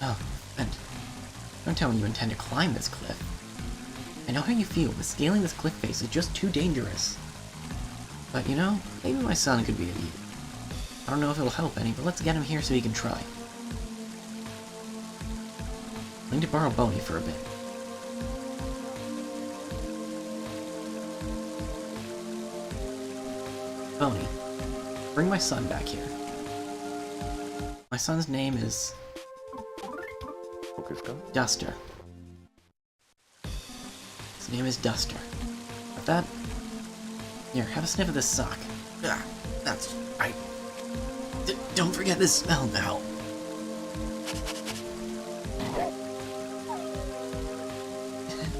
Oh, and don't tell me you intend to climb this cliff. I know how you feel, but scaling this cliff face is just too dangerous. But you know, maybe my son could be of use. I don't know if it'll help any, but let's get him here so he can try. I need to borrow Boney for a bit. Boney, bring my son back here. My son's name is... Duster. His name is Duster. With that... Here, have a sniff of this sock. Ah, that's right. Don't forget this smell now.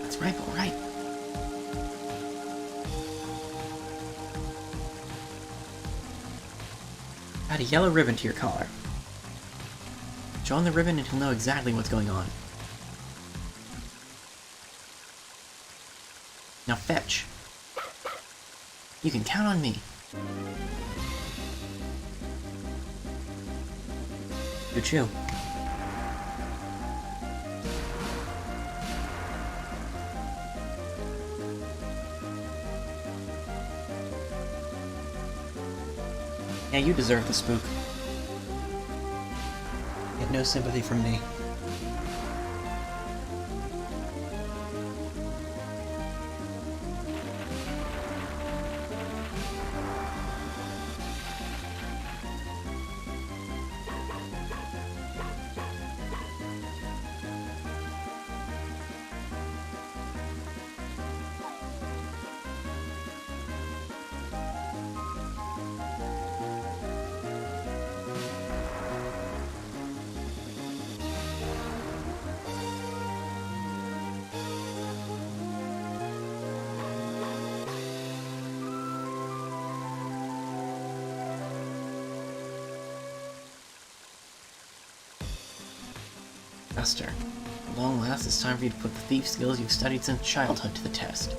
That's right, alright. Add a yellow ribbon to your collar. Show him the ribbon and he'll know exactly what's going on. Now fetch. You can count on me. Good chew. Yeah, you deserve the spook. Get no sympathy from me. Duster, at long last, it's time for you to put the thief skills you've studied since childhood to the test.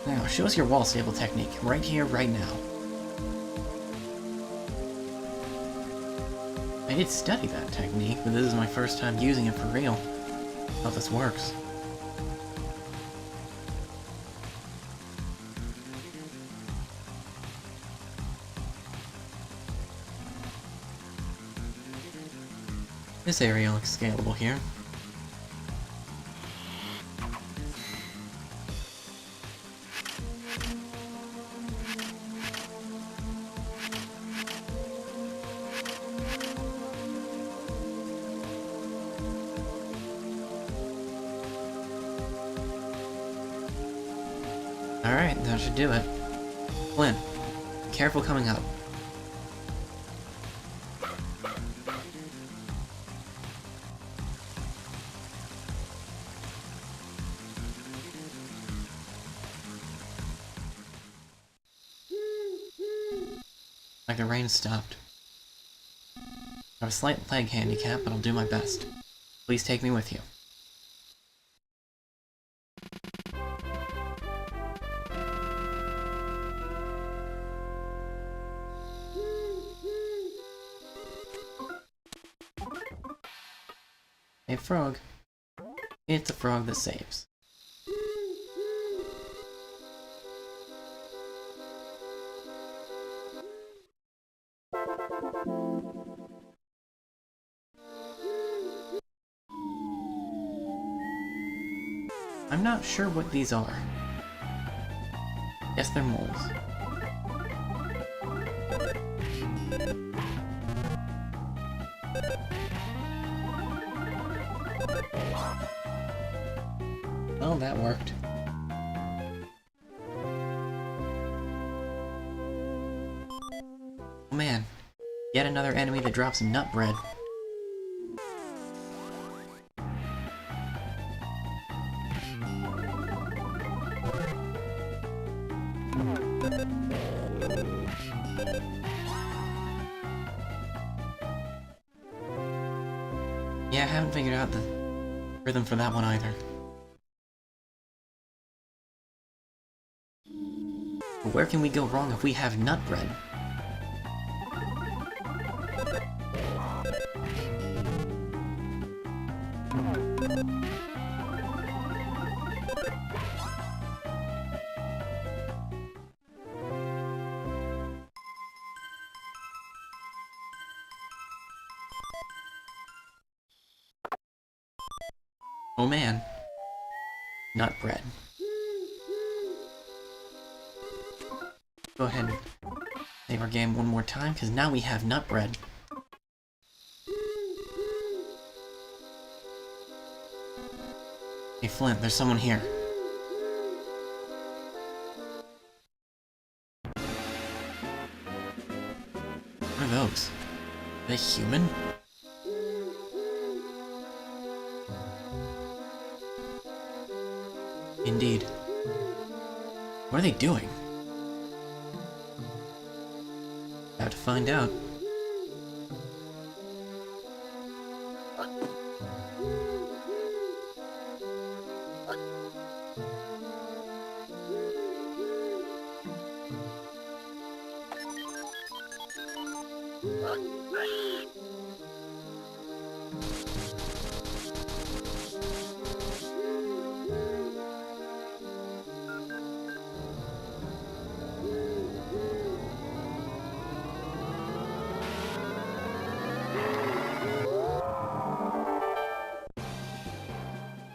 Now, show us your wall stable technique, right here, right now. I did study that technique, but this is my first time using it for real. How this works. This area looks scalable here. Alright, that should do it. Flynn, careful coming up. Like the rain stopped. I have a slight leg handicap, but I'll do my best. Please take me with you. Hey, frog. It's a frog that saves. I'm not sure what these are. Guess they're moles. Well, that worked. Oh man, yet another enemy that drops nut bread. Yeah, I haven't figured out the rhythm for that one either. But where can we go wrong if we have nut bread? Oh man. Nut bread. Go ahead and save our game one more time, because now we have nut bread. Hey Flint, there's someone here. What are those? Are they human? Indeed. What are they doing? About to find out.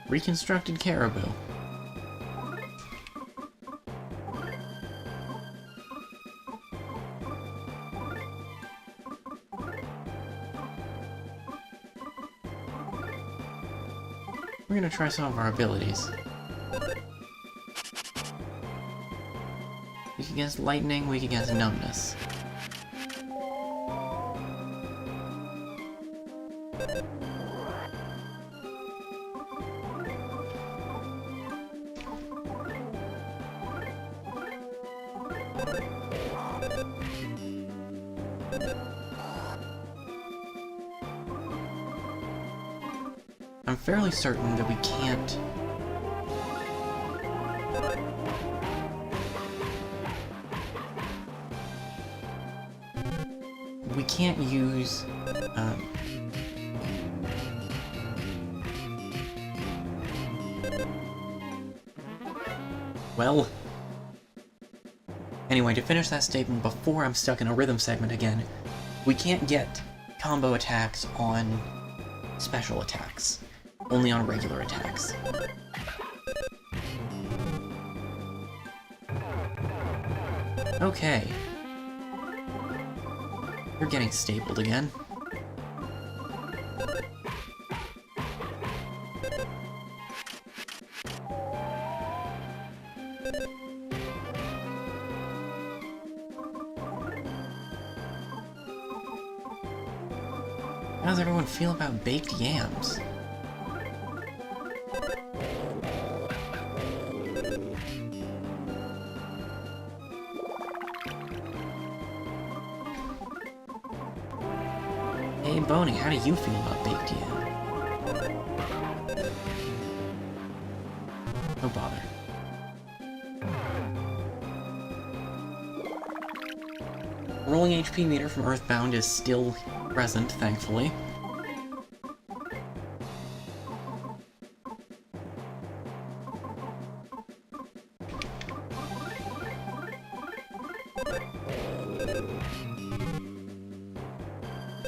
Reconstructed caribou. We're gonna try some of our abilities. Weak against lightning, weak against numbness. I'm fairly certain that we can't... We can't use... Well... Anyway, to finish that statement before I'm stuck in a rhythm segment again, we can't get combo attacks on special attacks. Only on regular attacks. Okay. You're getting stapled again. How does everyone feel about baked yams? Hey Boney, how do you feel about baked yam? No bother. Rolling HP meter from Earthbound is still present, thankfully.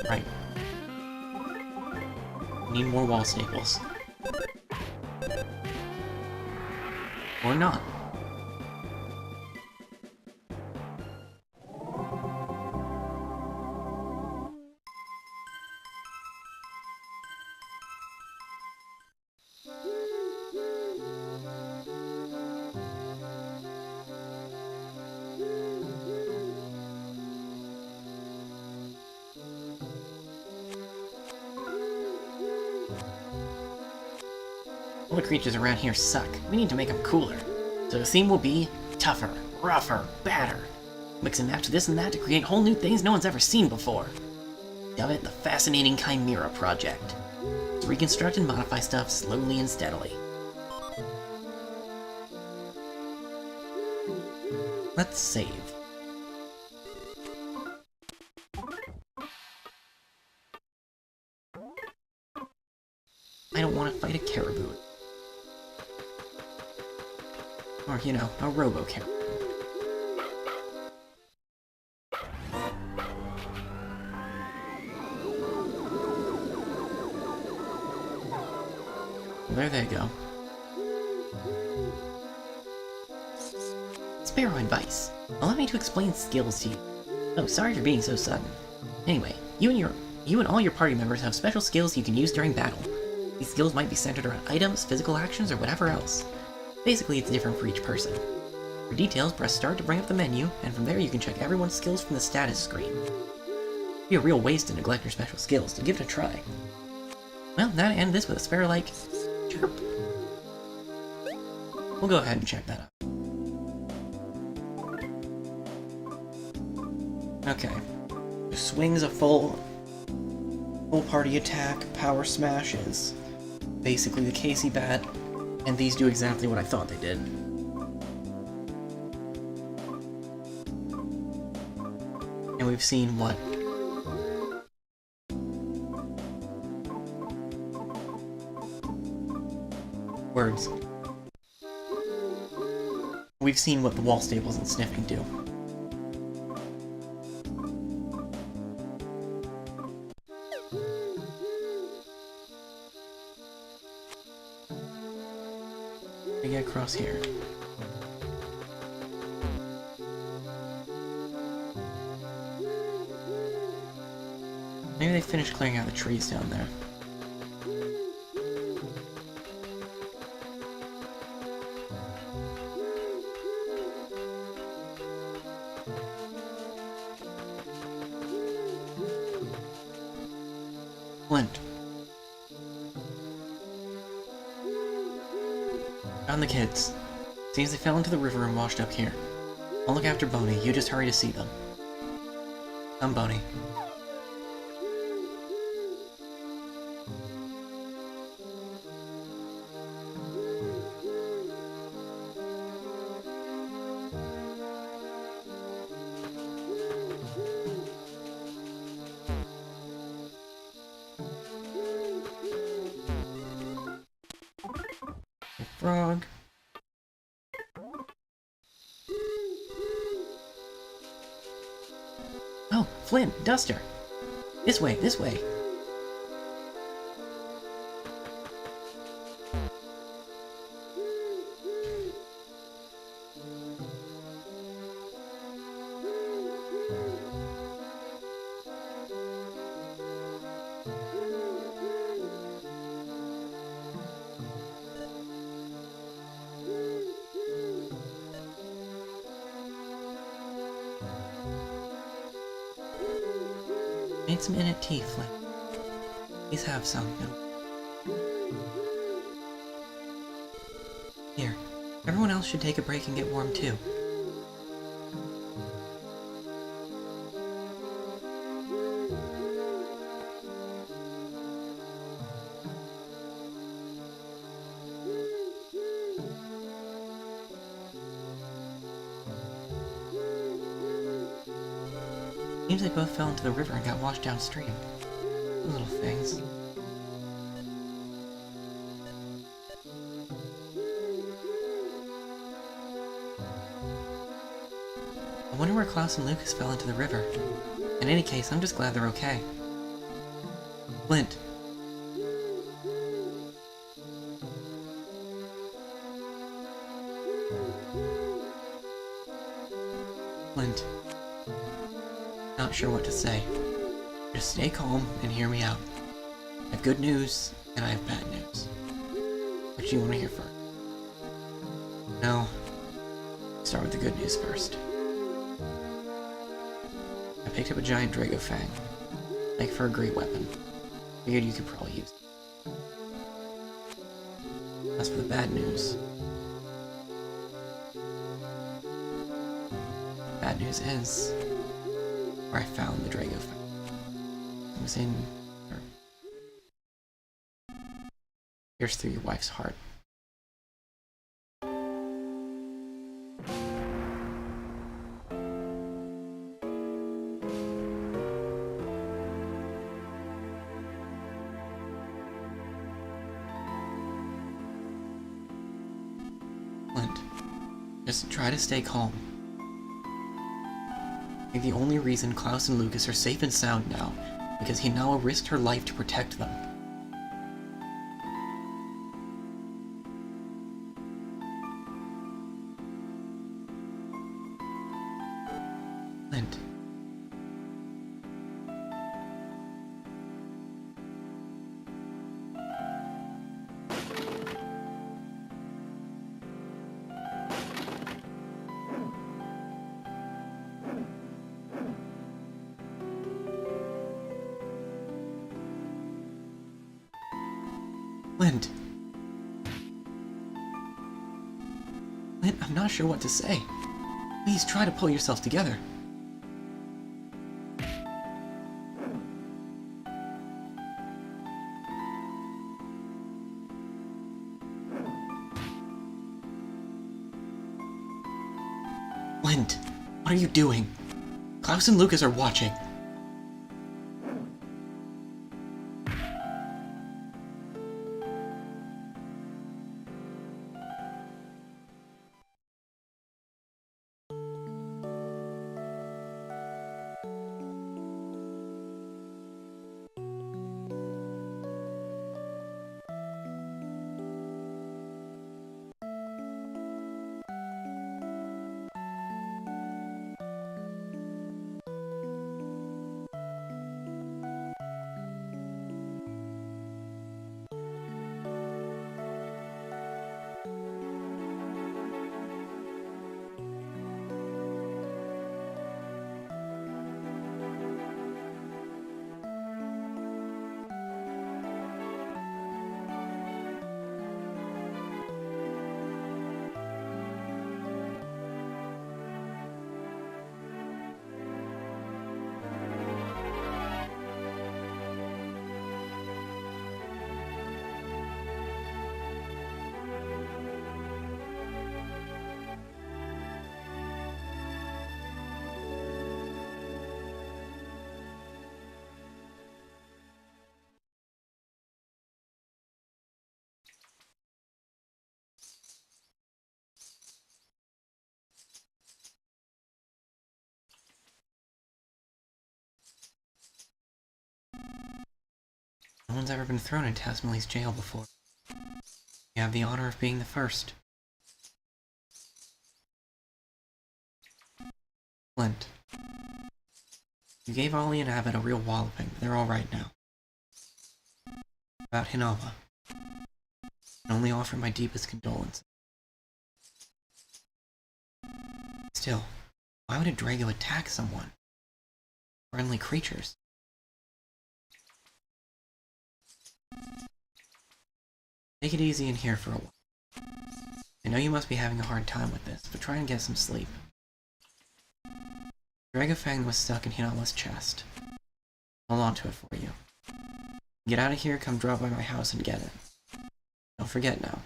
Right. Need more wall staples. Or not. All the creatures around here suck. We need to make them cooler. So the theme will be tougher, rougher, badder. Mix and match this and that to create whole new things no one's ever seen before. Dub it the Fascinating Chimera Project. To reconstruct and modify stuff slowly and steadily. Let's save. I don't want to fight a caribou. Or, you know, a robo-caribou. Well, there they go. Sparrow advice. Allow me to explain skills to you. Oh, sorry for being so sudden. Anyway, you and all your party members have special skills you can use during battle. These skills might be centered around items, physical actions, or whatever else. Basically, it's different for each person. For details, press start to bring up the menu, and from there you can check everyone's skills from the status screen. It'd be a real waste to neglect your special skills, so give it a try. Well, now to end this with a sparrow-like chirp. We'll go ahead and check that out. Okay. Swings a full party attack, power smash is basically the Casey bat, and these do exactly what I thought they did. And we've seen what? Words. We've seen what the wall staples and sniffing do. Get across here. Maybe they finished clearing out the trees down there. Flint. Found the kids. Seems they fell into the river and washed up here. I'll look after Boney. You just hurry to see them. I'm Boney. Frog. Oh, Flint, Duster. This way, this way. Made some innate tea, Flint. Please have some. Here, everyone else should take a break and get warm too. Seems they both fell into the river and got washed downstream. Little things. I wonder where Klaus and Lucas fell into the river. In any case, I'm just glad they're okay. Flint. Flint. Not sure what to say. Just stay calm and hear me out. I have good news, and I have bad news. What do you want to hear first? No. Start with the good news first. I picked up a giant Drago Fang. Like for a great weapon. Figured you could probably use it. As for the bad news... Bad news is... where I found the Drago Fang. It was in... pierced through your wife's heart. Flint, just try to stay calm. I think the only reason Klaus and Lucas are safe and sound now because Hinawa risked her life to protect them. Flint. Flint. Flint, I'm not sure what to say. Please try to pull yourself together. Flint, what are you doing? Klaus and Lucas are watching. No one's ever been thrown in Tasmali's jail before. You have the honor of being the first. Flint. You gave Ollie and Abbott a real walloping, but they're alright now. About Hinawa. I only offer my deepest condolences. Still, why would a Drago attack someone? Friendly creatures. Take it easy in here for a while. I know you must be having a hard time with this, but try and get some sleep. Dragafang was stuck in Hinawa's chest. Hold on to it for you. Get out of here, come drop by my house and get it. Don't forget now.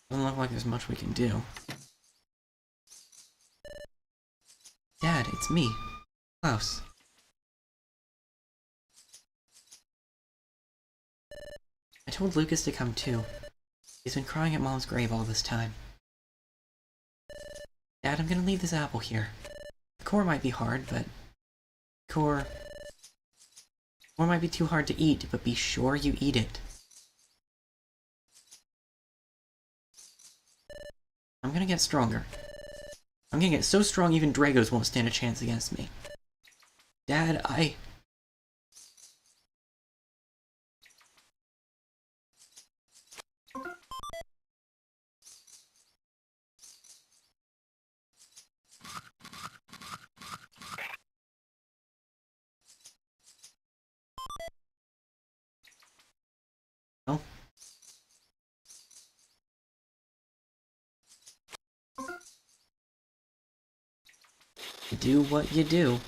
Doesn't look like there's much we can do. Dad, it's me. Klaus. I told Lucas to come too. He's been crying at Mom's grave all this time. Dad, I'm gonna leave this apple here. The core might be hard, but... Core might be too hard to eat, but be sure you eat it. I'm gonna get stronger. I'm gonna get so strong even Dragos won't stand a chance against me. Dad, Oh. You do what you do.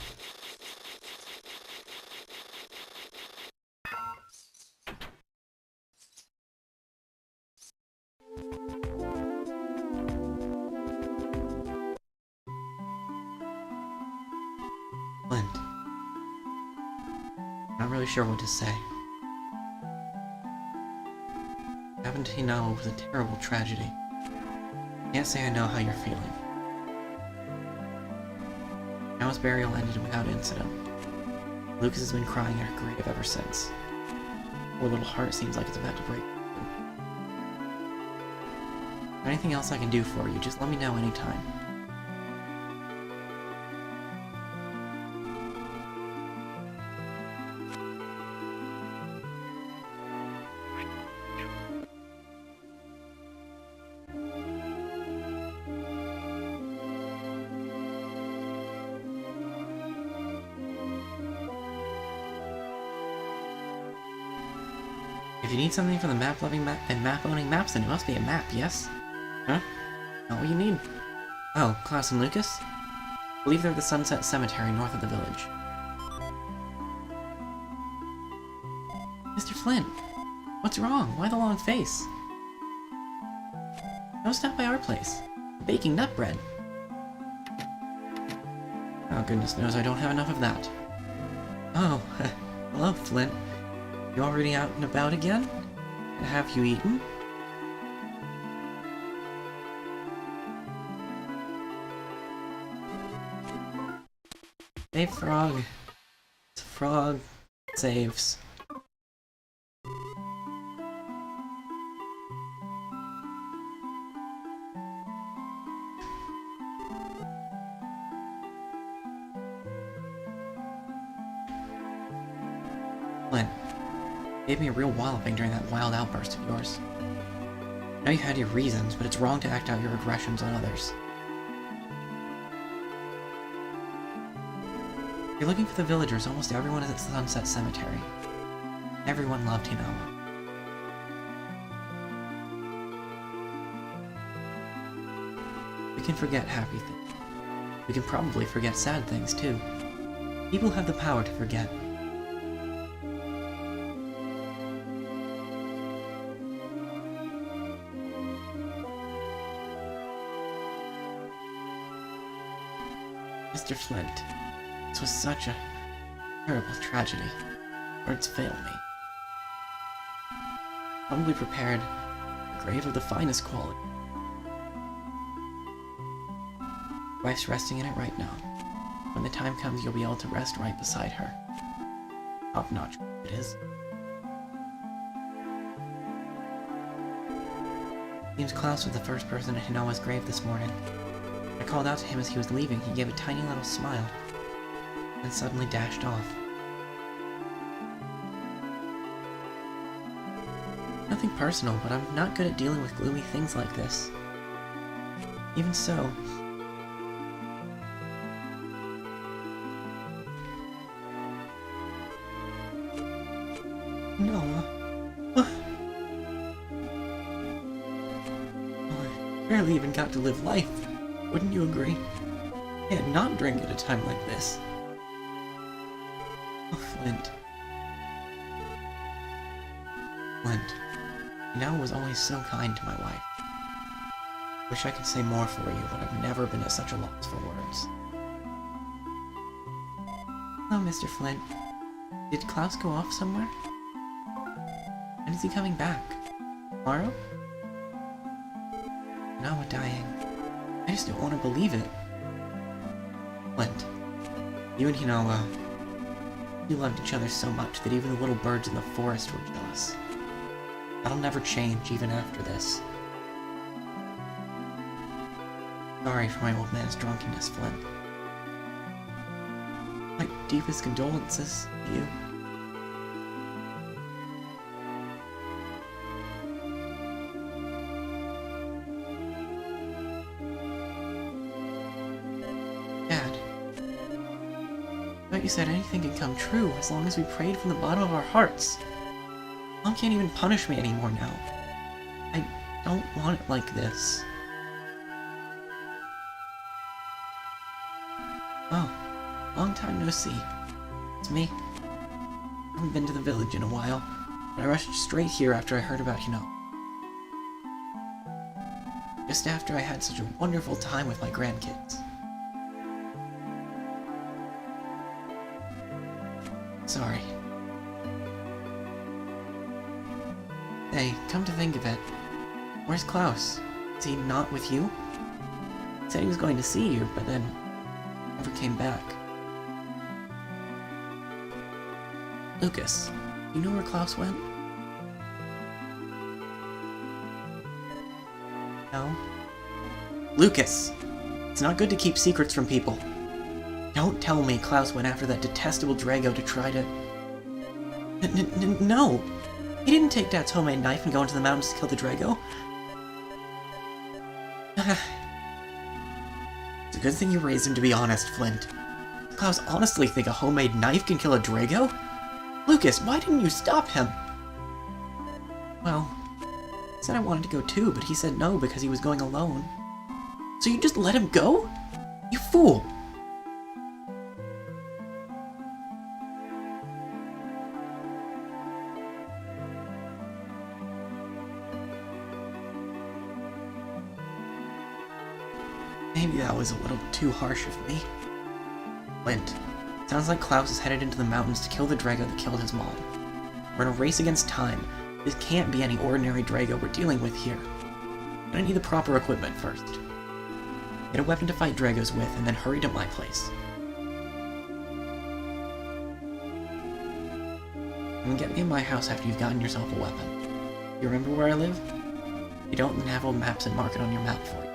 Flint. Not really sure what to say. What happened to Hinawa was a terrible tragedy. Can't say I know how you're feeling. Hinawa's burial ended without incident. Lucas has been crying at her grave ever since. Poor little heart seems like it's about to break. Anything else I can do for you, just let me know anytime. If you need something for the map-loving and map-owning maps, then it must be a map, yes? Huh? Not what you need. Oh, Klaus and Lucas? I believe they're at the Sunset Cemetery north of the village. Mr. Flint! What's wrong? Why the long face? Go stop by our place. We're baking nut bread. Oh, goodness knows I don't have enough of that. Oh, hello, Flint. You already out and about again? Have you eaten? Hey, frog. Frog saves. Flint. Gave me a real walloping during that wild outburst of yours. I know you had your reasons, but it's wrong to act out your aggressions on others. If you're looking for the villagers, almost everyone is at Sunset Cemetery. Everyone loved Hinawa. We can forget happy things. We can probably forget sad things, too. People have the power to forget. Mr. Flint, this was such a terrible tragedy. Words fail me. Humbly prepared a grave of the finest quality. Wife's resting in it right now. When the time comes, you'll be able to rest right beside her. Top-notch it is. Seems Klaus was the first person at Hinawa's grave this morning. I called out to him as he was leaving. He gave a tiny little smile, and suddenly dashed off. Nothing personal, but I'm not good at dealing with gloomy things like this. Even so... No. I barely even got to live life. Wouldn't you agree? I can't not drink at a time like this. Oh, Flint. Flint. You know, was always so kind to my wife. Wish I could say more for you, but I've never been at such a loss for words. Hello, Mr. Flint. Did Klaus go off somewhere? When is he coming back? Tomorrow? No, I'm dying. I just don't want to believe it. Flint, you and Hinawa, you loved each other so much that even the little birds in the forest were jealous. That'll never change, even after this. Sorry for my old man's drunkenness, Flint. My deepest condolences to you. Dad, I thought you said anything can come true as long as we prayed from the bottom of our hearts. Mom can't even punish me anymore now. I don't want it like this. Oh, long time no see. It's me. I haven't been to the village in a while, but I rushed straight here after I heard about Hino. Just after I had such a wonderful time with my grandkids. Sorry. Hey, come to think of it, where's Klaus? Is he not with you? He said he was going to see you, but then never came back. Lucas, you know where Klaus went? No? Lucas! It's not good to keep secrets from people. Don't tell me Klaus went after that detestable Drago to try to... No! He didn't take Dad's homemade knife and go into the mountains to kill the Drago. It's a good thing you raised him, to be honest, Flint. Does Klaus honestly think a homemade knife can kill a Drago? Lucas, why didn't you stop him? Well, I said I wanted to go too, but he said no because he was going alone. So you just let him go? You fool! Maybe that was a little too harsh of me. Flint, sounds like Klaus is headed into the mountains to kill the Drago that killed his mom. We're in a race against time. This can't be any ordinary Drago we're dealing with here. I'm gonna need the proper equipment first. Get a weapon to fight Dragos with, and then hurry to my place. I'm gonna get me in my house after you've gotten yourself a weapon. You remember where I live? If you don't, then have old maps and mark it on your map for you.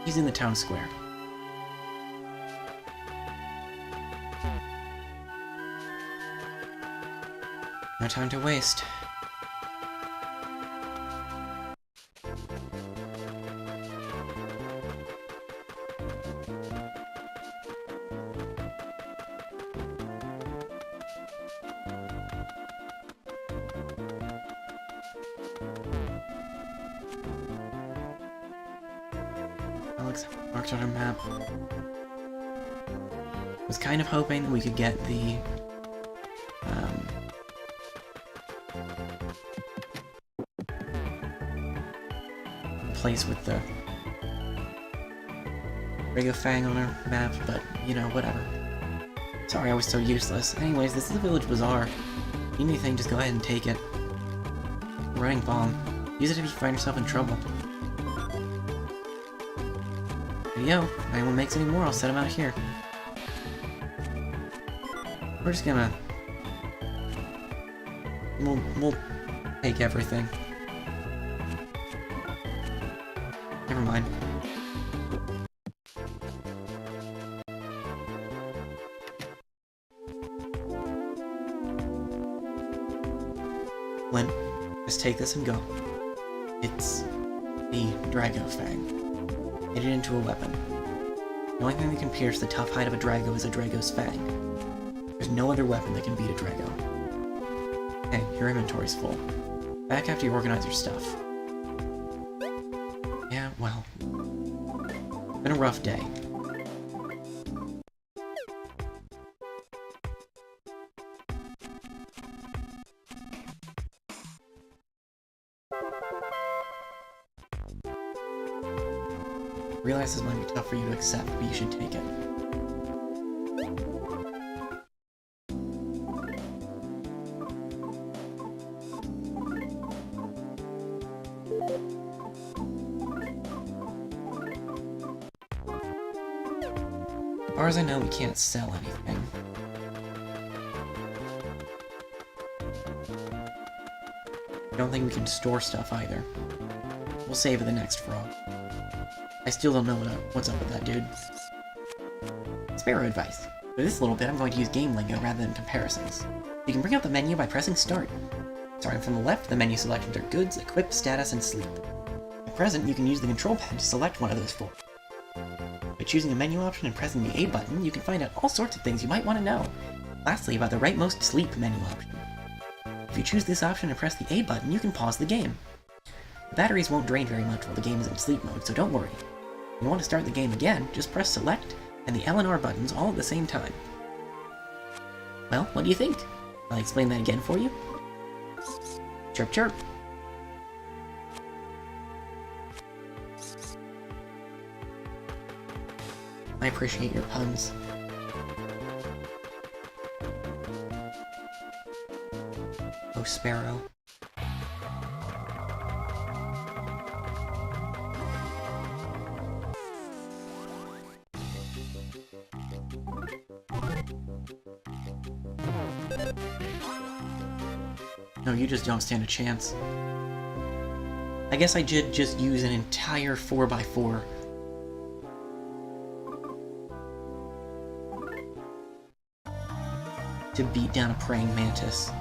He's in the town square. No time to waste. Alex marked on our map. Was kind of hoping that we could get the place with the Drago Fang on our map, but you know, whatever. Sorry I was so useless. Anyways, this is the village bazaar. Need anything, just go ahead and take it. Running bomb. Use it if you find yourself in trouble. Yo, if anyone makes any more, I'll set them out here. We're just gonna... We'll take everything. Never mind. Flint, just take this and go. It's the Drago Fang. Hit it into a weapon. The only thing that can pierce the tough hide of a Drago is a Drago's Fang. There's no other weapon that can beat a Drago. Okay, your inventory's full. Back after you organize your stuff. Yeah, well. It's been a rough day. I realize this might be tough for you to accept, but you should take it. As far as I know, we can't sell anything. I don't think we can store stuff either. We'll save it the next frog. I still don't know what's up with that dude. Sparrow advice. For this little bit, I'm going to use game lingo rather than comparisons. You can bring up the menu by pressing start. Starting from the left, the menu selections are goods, equip, status, and sleep. At present, you can use the control pad to select one of those four. By choosing a menu option and pressing the A button, you can find out all sorts of things you might want to know. Lastly, about the rightmost sleep menu option. If you choose this option and press the A button, you can pause the game. The batteries won't drain very much while the game is in sleep mode, so don't worry. If you want to start the game again, just press select and the L and R buttons all at the same time. Well, what do you think? I'll explain that again for you. Chirp chirp. I appreciate your puns. Oh, Sparrow. No, you just don't stand a chance. I guess I did just use an entire 4x4. To beat down a praying mantis.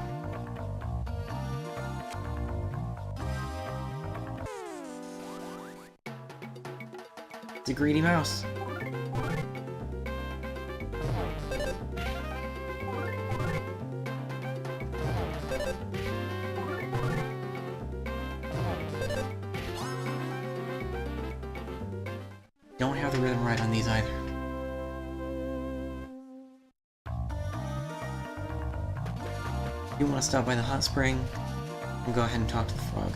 It's a greedy mouse. Don't have the rhythm right on these either. If you want to stop by the hot spring, we'll go ahead and talk to the frog.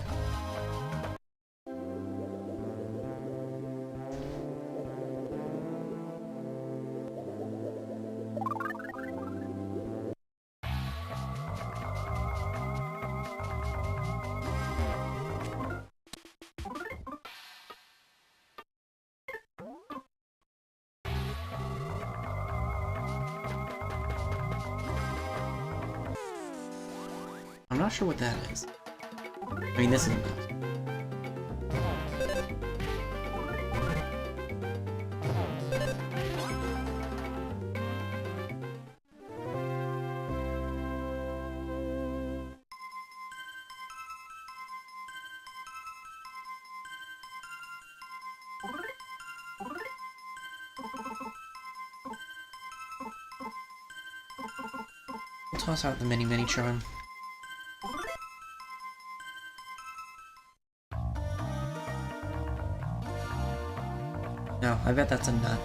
I'm not sure what that is. I mean, this is a mouse. We'll toss out the mini charm. No, I bet that's a nut.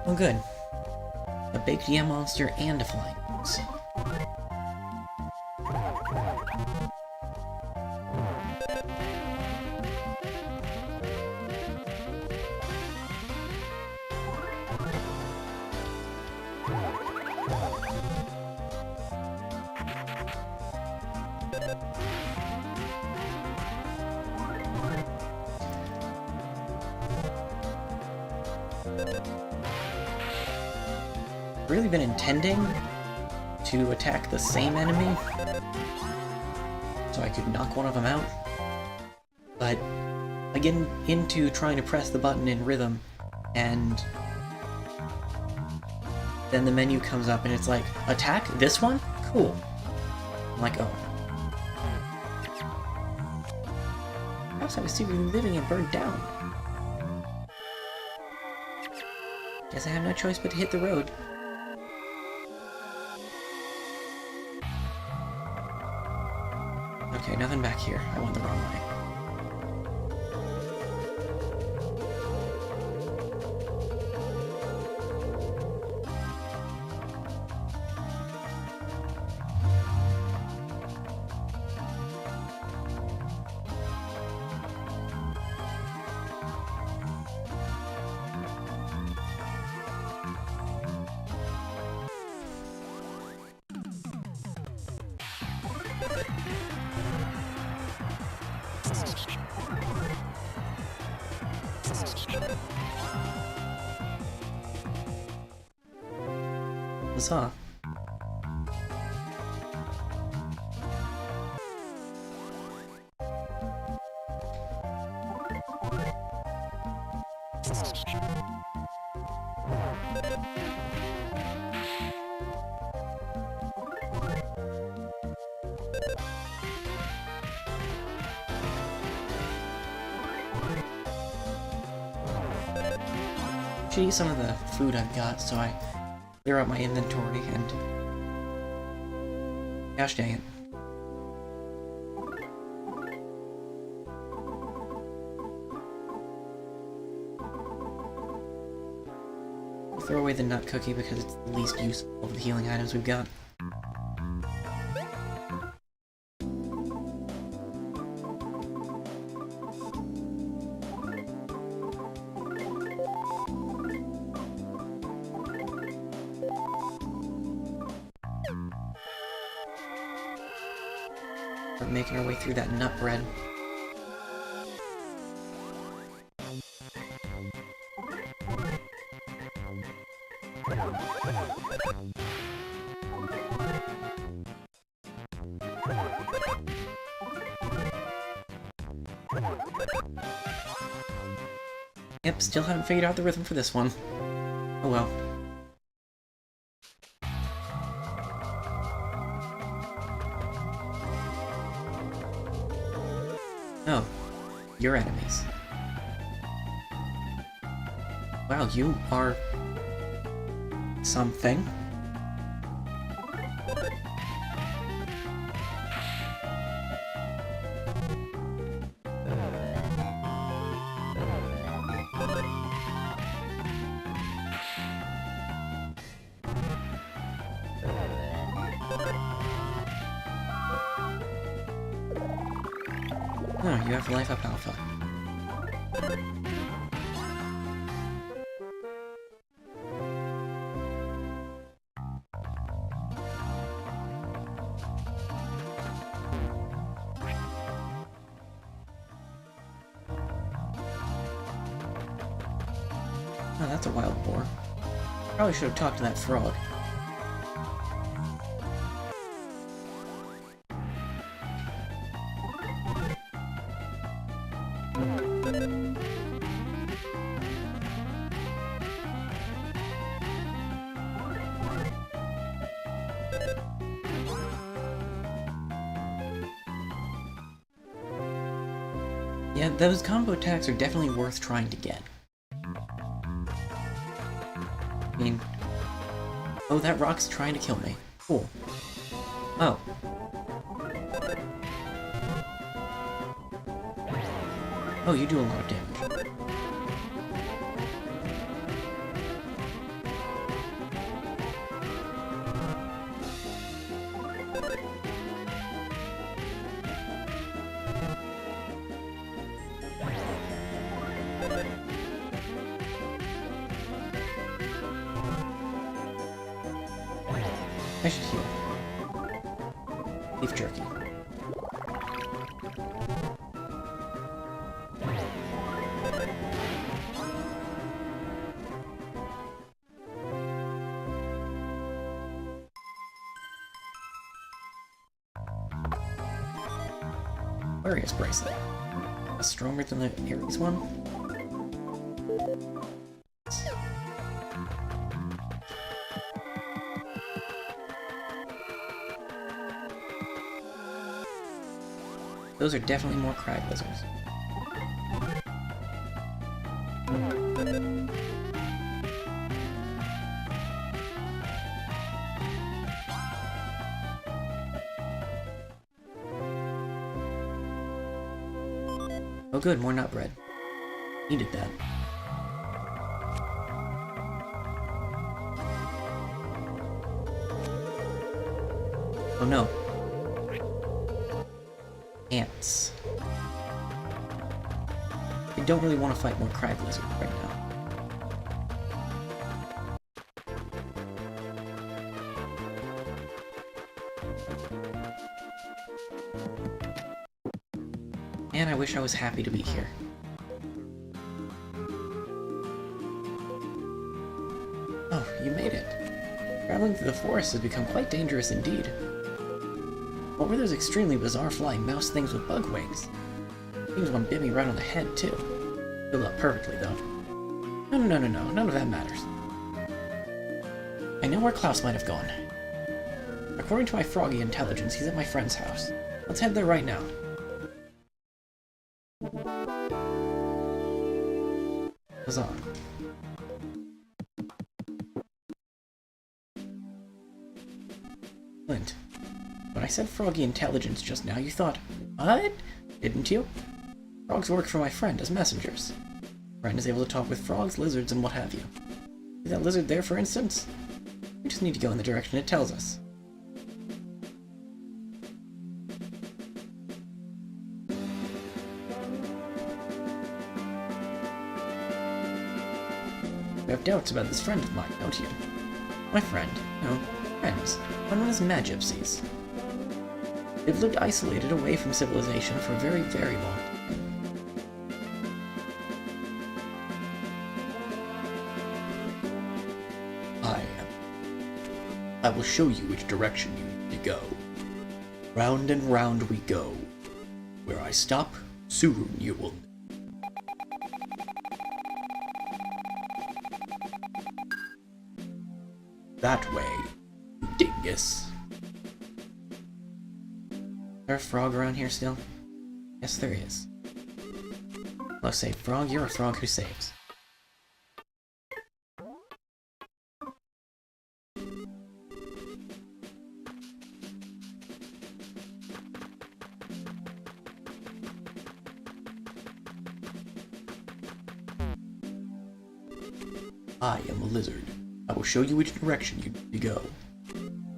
Oh good. A baked yam monster and a flying fox. Really been intending to attack the same enemy so I could knock one of them out, but I get into trying to press the button in rhythm, and then the menu comes up and it's like, attack this one? Cool. I'm like, oh. House I was secretly living in burned down. Guess I have no choice but to hit the road. Okay, nothing back here. I went the wrong way. Huzzah. Should eat some of the food I've got so I clear out my inventory and... Gosh dang it. I'll throw away the nut cookie because it's the least useful of the healing items we've got. Making our way through that nut bread. Yep, still haven't figured out the rhythm for this one. Oh well. Oh, you're enemies. Wow, you are... something. Oh, you have life up alpha. Oh, that's a wild boar. Probably should have talked to that frog. Yeah, those combo attacks are definitely worth trying to get. I mean... Oh, that rock's trying to kill me. Cool. Oh. Oh, you do a lot of damage. I should heal. Beef jerky. Aquarius bracelet. Stronger than the Ares one? Those are definitely more crag lizards. Oh good, more nut bread. Needed that. Oh no. Ants. I don't really want to fight more crag lizards right now. And I wish I was happy to be here. Oh, you made it. Traveling through the forest has become quite dangerous indeed. What were those extremely bizarre flying mouse things with bug wings? Things one bit me right on the head, too. Filled up perfectly, though. No, none of that matters. I know where Klaus might have gone. According to my froggy intelligence, he's at my friend's house. Let's head there right now. Huzzah. Clint. When I said froggy intelligence just now, you thought, what? Didn't you? Frogs work for my friend as messengers. Friend is able to talk with frogs, lizards, and what have you. See that lizard there, for instance? We just need to go in the direction it tells us. You have doubts about this friend of mine, don't you? My friend? No, friends. One known as Magypsies. They've lived isolated away from civilization for a very, very long time. I will show you which direction you need to go. Round and round we go. Where I stop, soon you will know. That way, dingus. Is there a frog around here still? Yes, there is. Let's say, frog, you're a frog who saves. I am a lizard. I will show you which direction you need to go.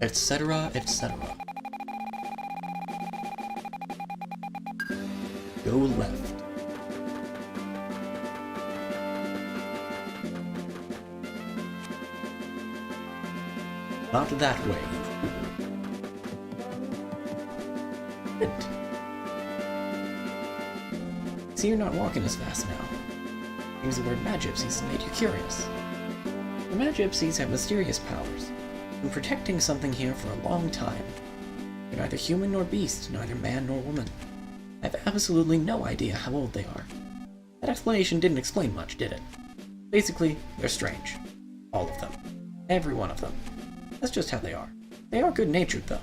Etc., etc. Go left. Not that way, you fool. Hint. See, you're not walking as fast now. Seems the word Magypsies has made you curious. The Magypsies have mysterious powers, been protecting something here for a long time. They're neither human nor beast, neither man nor woman. I have absolutely no idea how old they are. That explanation didn't explain much, did it? Basically, they're strange. All of them. Every one of them. That's just how they are. They are good-natured, though.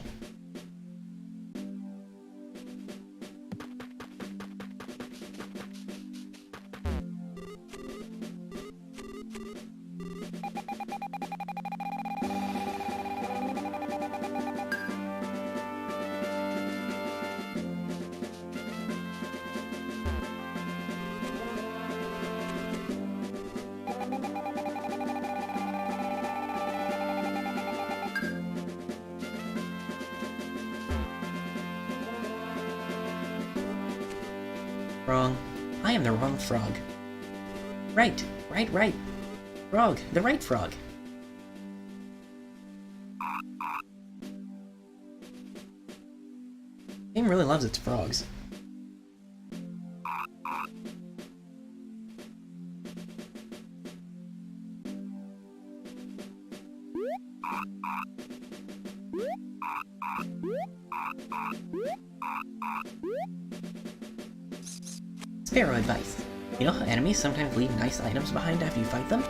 Wrong. I am the wrong frog. Right. Frog. The right frog. Game really loves its frogs. Sparrow advice. You know how enemies sometimes leave nice items behind after you fight them?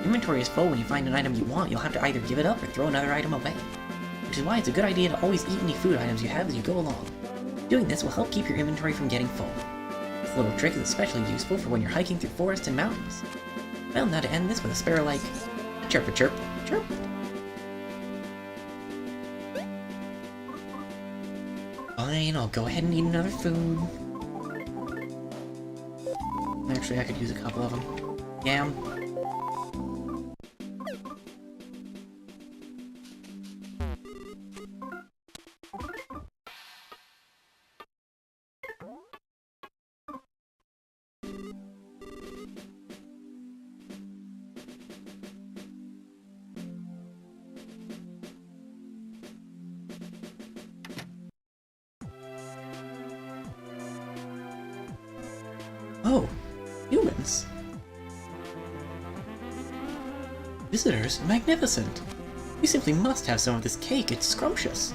Inventory is full when you find an item you want, you'll have to either give it up or throw another item away. Which is why it's a good idea to always eat any food items you have as you go along. Doing this will help keep your inventory from getting full. This little trick is especially useful for when you're hiking through forests and mountains. Well, now to end this with a sparrow like... chirp a chirp, chirp. Fine, I'll go ahead and eat another food. Actually, I could use a couple of them. Yam. Oh, humans. Visitors, magnificent. You simply must have some of this cake, it's scrumptious.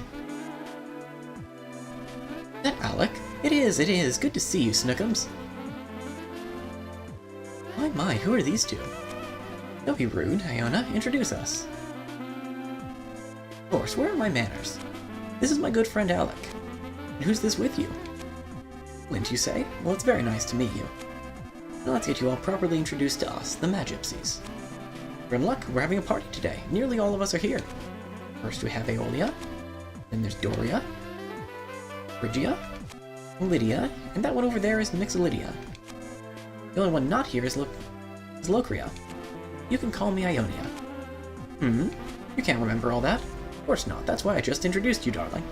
That Alec? It is. Good to see you, Snookums. My, who are these two? Don't be rude, Iona. Introduce us. Of course, where are my manners? This is my good friend Alec. And who's this with you? Flint, you say? Well, it's very nice to meet you. Now let's get you all properly introduced to us, the Magypsies. Grimlock, we're having a party today. Nearly all of us are here. First we have Aeolia, then there's Doria, Phrygia, Lydia, and that one over there is Mixolydia. The only one not here is Locria. You can call me Ionia. You can't remember all that? Of course not, that's why I just introduced you, darling.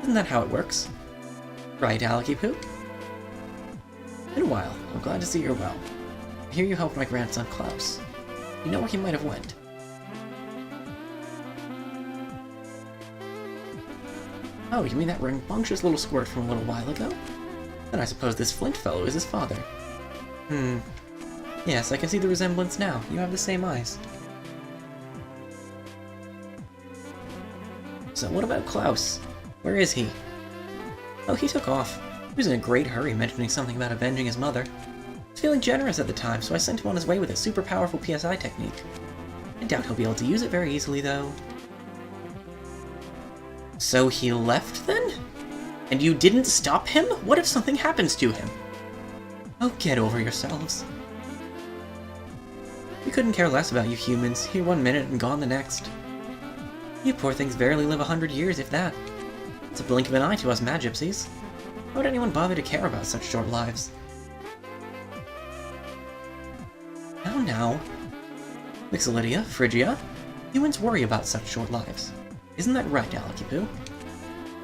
Isn't that how it works? Right, Alecky Poo? Been a while. I'm glad to see you're well. I hear you helped my grandson Klaus. You know where he might have went? Oh, you mean that rambunctious little squirt from a little while ago? Then I suppose this Flint fellow is his father. Yes, I can see the resemblance now. You have the same eyes. So what about Klaus? Where is he? Oh, he took off. He was in a great hurry, mentioning something about avenging his mother. I was feeling generous at the time, so I sent him on his way with a super powerful PSI technique. I doubt he'll be able to use it very easily, though. So he left, then? And you didn't stop him? What if something happens to him? Oh, get over yourselves. We couldn't care less about you humans, here 1 minute and gone the next. You poor things barely live 100 years, if that. It's a blink of an eye to us Magypsies. Why would anyone bother to care about such short lives? Now. Mixolydia, Phrygia, humans worry about such short lives. Isn't that right, Alecky Poo?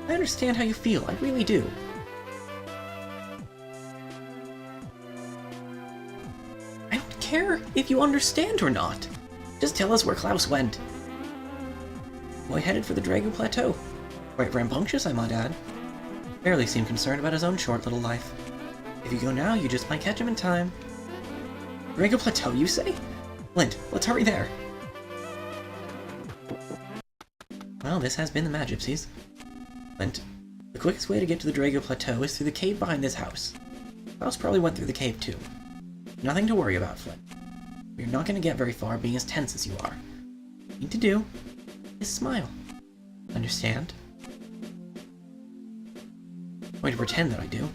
I understand how you feel, I really do. I don't care if you understand or not. Just tell us where Klaus went. Boy headed for the Drago Plateau. Quite rambunctious, I might add. Barely seemed concerned about his own short little life. If you go now, you just might catch him in time. Drago Plateau, you say? Flint, let's hurry there. Well, this has been the Magypsies. Flint, the quickest way to get to the Drago Plateau is through the cave behind this house. Klaus probably went through the cave too. Nothing to worry about, Flint. You're not going to get very far being as tense as you are. What you need to do is smile. Understand? I'm going to pretend that I do.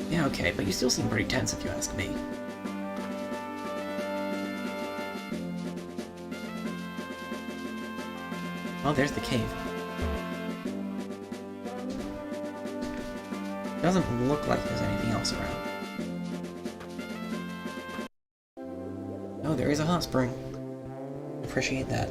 Yeah, okay, but you still seem pretty tense if you ask me. Oh, there's the cave. Doesn't look like there's anything else around. Oh, there is a hot spring. Appreciate that.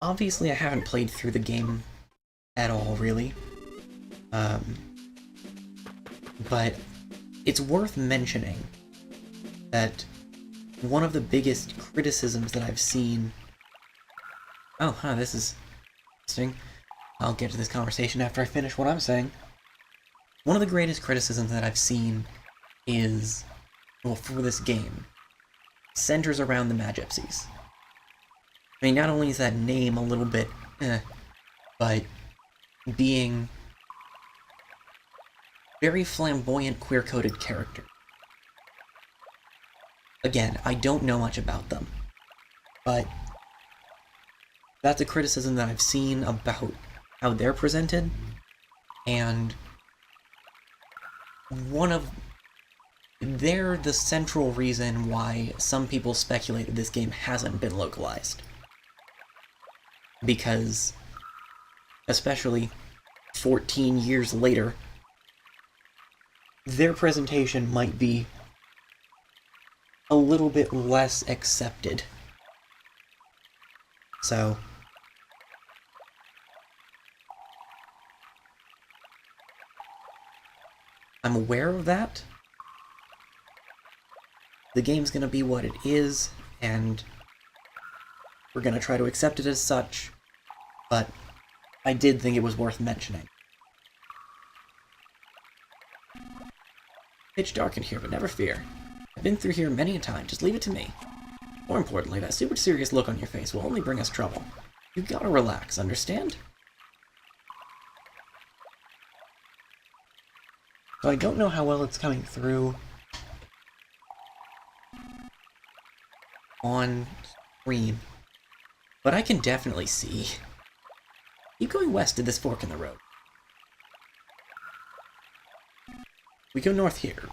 Obviously, I haven't played through the game at all, really. But it's worth mentioning that one of the biggest criticisms that I've seen... Oh, huh, this is interesting. I'll get to this conversation after I finish what I'm saying. One of the greatest criticisms that I've seen is well, for this game, centers around the Magypsies. I mean, not only is that name a little bit but being very flamboyant, queer-coded character. Again, I don't know much about them, but that's a criticism that I've seen about how they're presented, and they're the central reason why some people speculated this game hasn't been localized. Because, especially 14 years later, their presentation might be a little bit less accepted. So, I'm aware of that. The game's gonna be what it is, and we're gonna try to accept it as such, but I did think it was worth mentioning. Pitch dark in here, but never fear. I've been through here many a time, just leave it to me. More importantly, that super serious look on your face will only bring us trouble. You gotta relax, understand? So I don't know how well it's coming through on stream, but I can definitely see. Keep going west to this fork in the road. We go north here.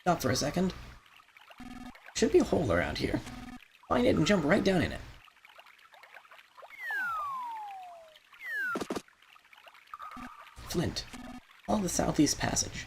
Stop for a second. Should be a hole around here. Find it and jump right down in it. Flint. Follow the southeast passage.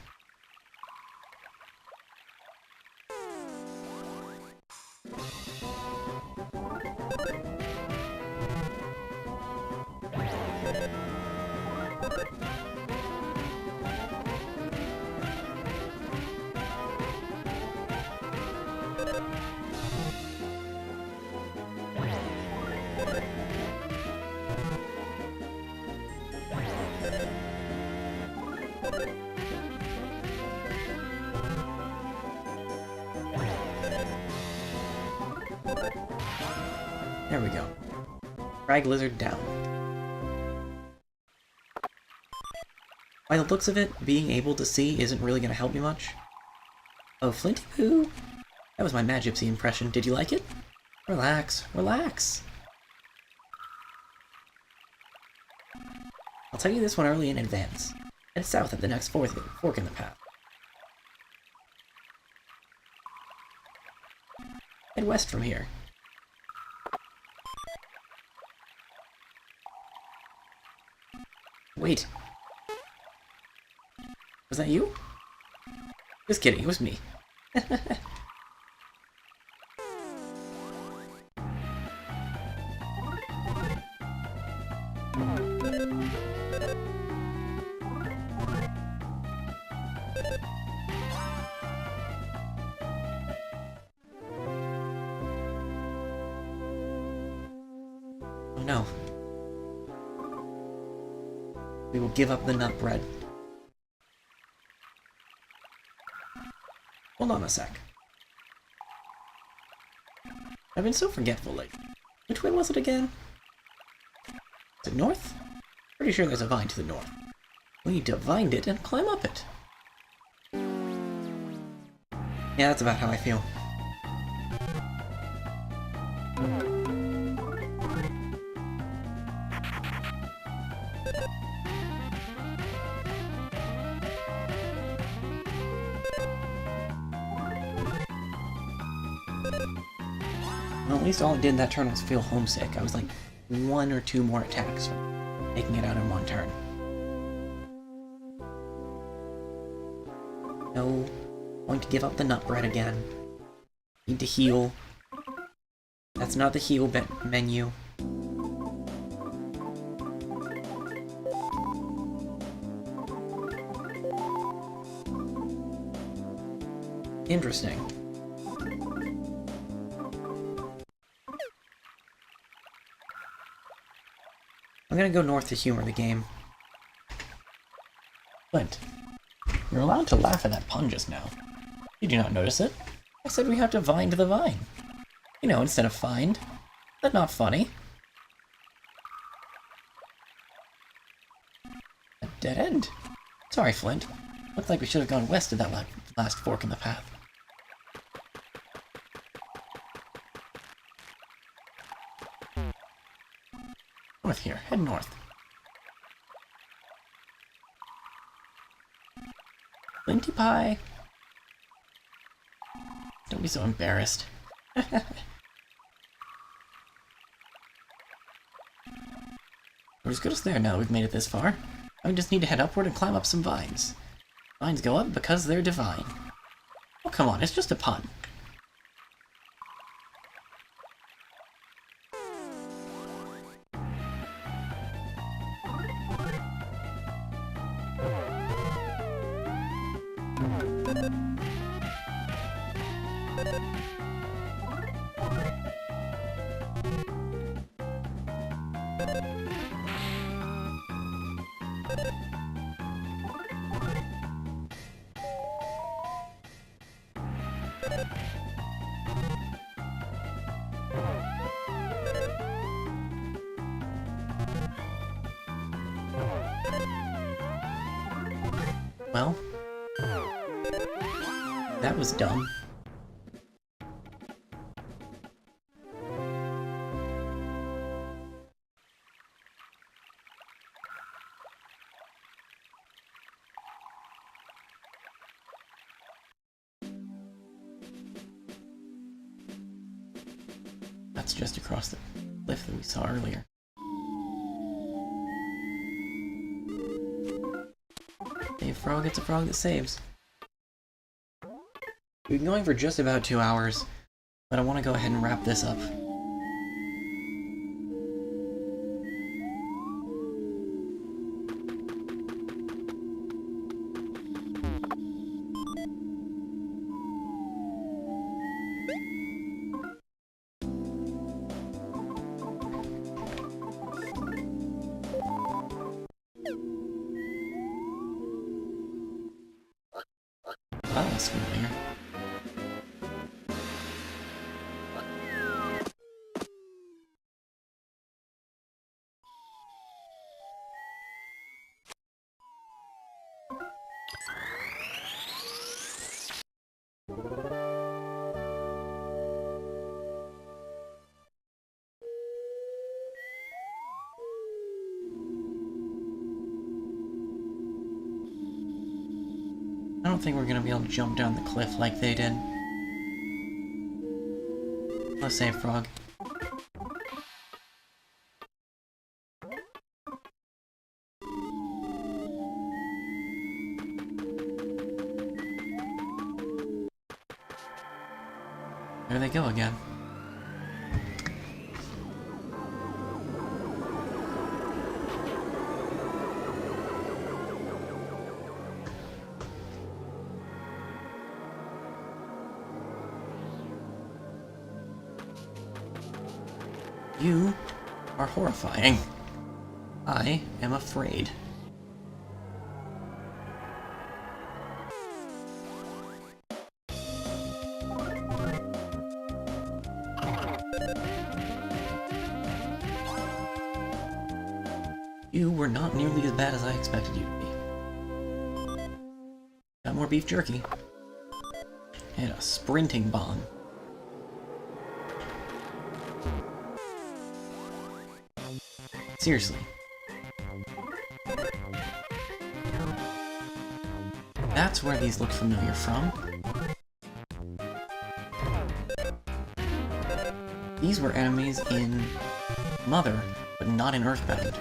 There we go. Frag lizard down. By the looks of it, being able to see isn't really going to help me much. Oh, Flinty Poo? That was my Magypsy impression. Did you like it? Relax, relax. I'll tell you this one early in advance. Head south at the next fork in the path. Head west from here. Wait. Was that you? Just kidding, it was me. Oh no. We will give up the nut bread. Hold on a sec. I've been so forgetful lately. Which way was it again? Is it north? Pretty sure there's a vine to the north. We need to find it and climb up it. Yeah, that's about how I feel. Well, at least all it did that turn was feel homesick. I was like 1 or 2 more attacks from making it out in one turn. No, going to give up the nut bread again. Need to heal. That's not the heal menu. Interesting. I'm gonna go north to humor the game. Flint. You're allowed to laugh at that pun just now. Did you not notice it? I said we have to vine to the vine. You know, instead of find. That's not funny. A dead end. Sorry, Flint. Looked like we should have gone west of that last fork in the path. North here. Head north. Flinty pie! Don't be so embarrassed. We're as good as there now that we've made it this far. I just need to head upward and climb up some vines. Vines go up because they're divine. Oh, come on, it's just a pun. Well, that was dumb. That's just across the cliff that we saw earlier. Save frog, it's a frog that saves. We've been going for just about 2 hours, but I want to go ahead and wrap this up. That was familiar. I don't think we're gonna be able to jump down the cliff like they did. Let's save frog. There they go again. You are horrifying. I am afraid. You were not nearly as bad as I expected you to be. Got more beef jerky. And a sprinting bomb. Seriously. That's where these look familiar from. These were enemies in Mother, but not in Earthbound.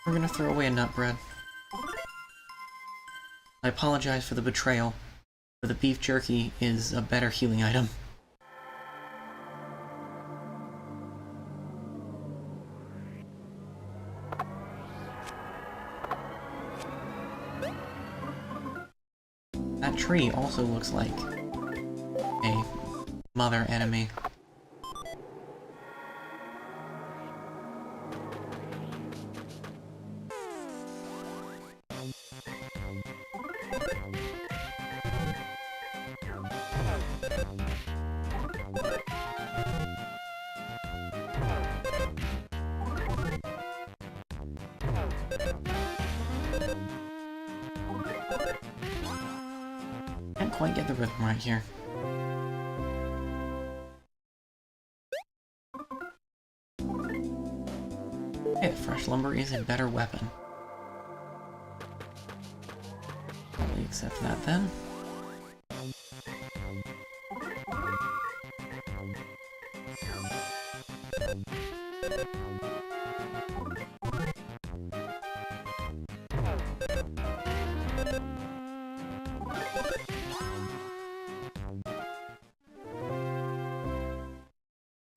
We're gonna throw away a nut bread. I apologize for the betrayal, but the beef jerky is a better healing item. That tree also looks like a mother enemy. Can't quite get the rhythm right here. Okay, fresh lumber is a better weapon. Probably accept that then.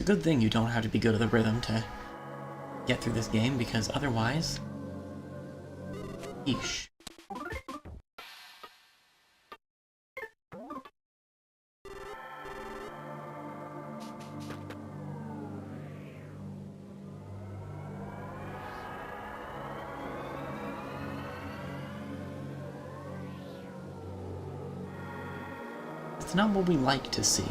It's a good thing you don't have to be good at the rhythm to get through this game, because otherwise... Yeesh. It's not what we like to see.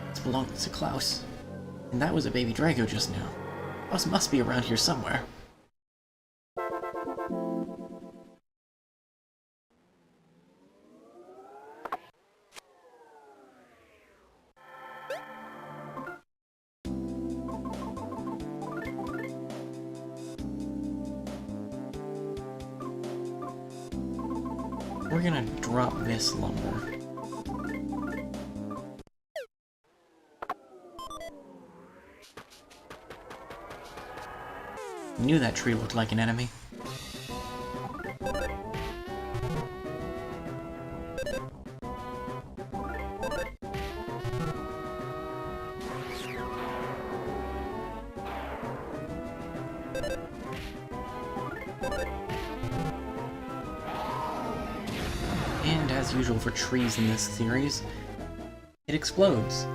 This belongs to Klaus. And that was a baby Drago just now. Klaus must be around here somewhere. We're gonna drop this lumber. I knew that tree looked like an enemy. And as usual for trees in this series, it explodes.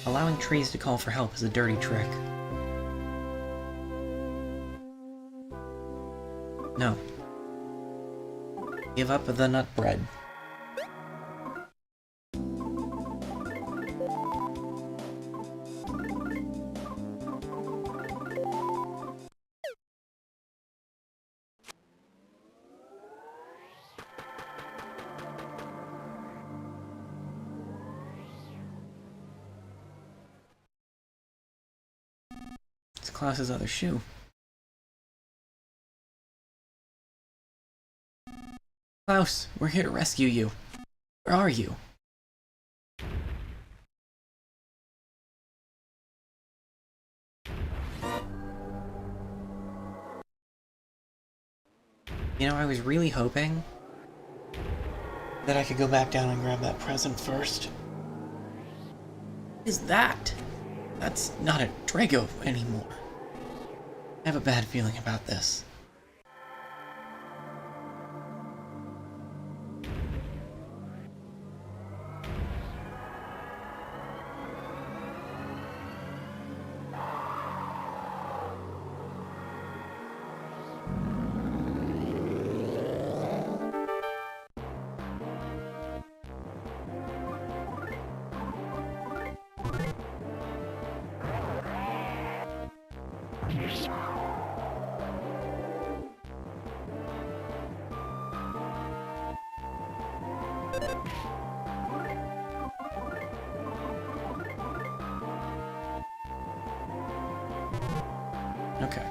Allowing trees to call for help is a dirty trick. No. Give up the nut bread. It's Klaus's other shoe. Klaus, we're here to rescue you. Where are you? You know, I was really hoping that I could go back down and grab that present first. What is that? That's not a Drago anymore. I have a bad feeling about this. Okay.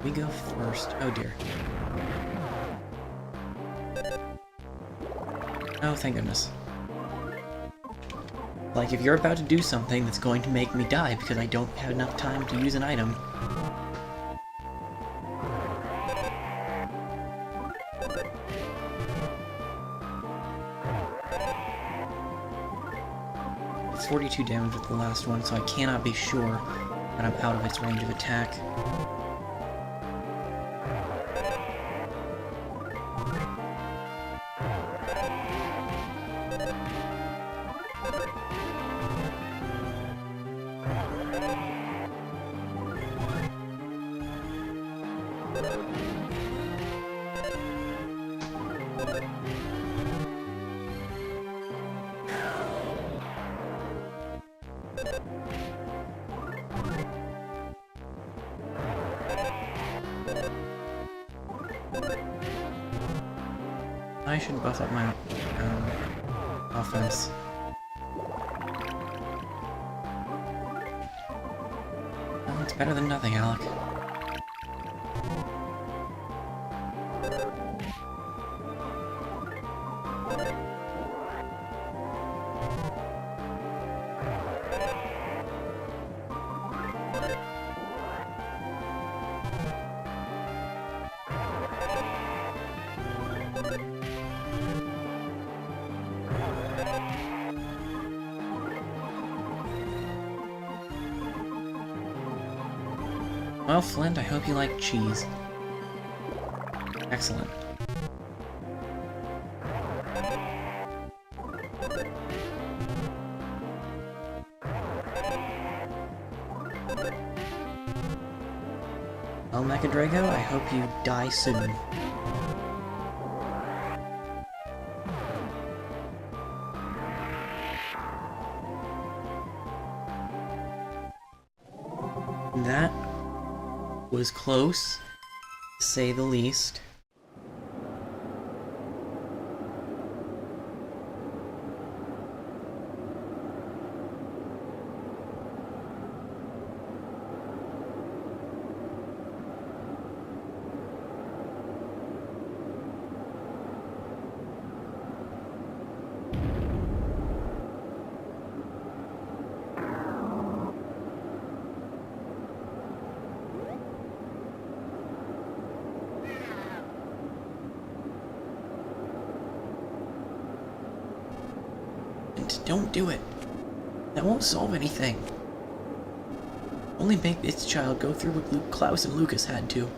We go first. Oh dear. Oh, thank goodness. Like, if you're about to do something that's going to make me die because I don't have enough time to use an item... It's 42 damage with the last one, so I cannot be sure that I'm out of its range of attack. I should buff up my offense. Well, it's better than nothing, Alec. Well, Flint, I hope you like cheese. Excellent. Well, Mecha Drago, I hope you die soon. That was close, to say the least. Don't do it. That won't solve anything. Only make its child go through what Klaus and Lucas had to.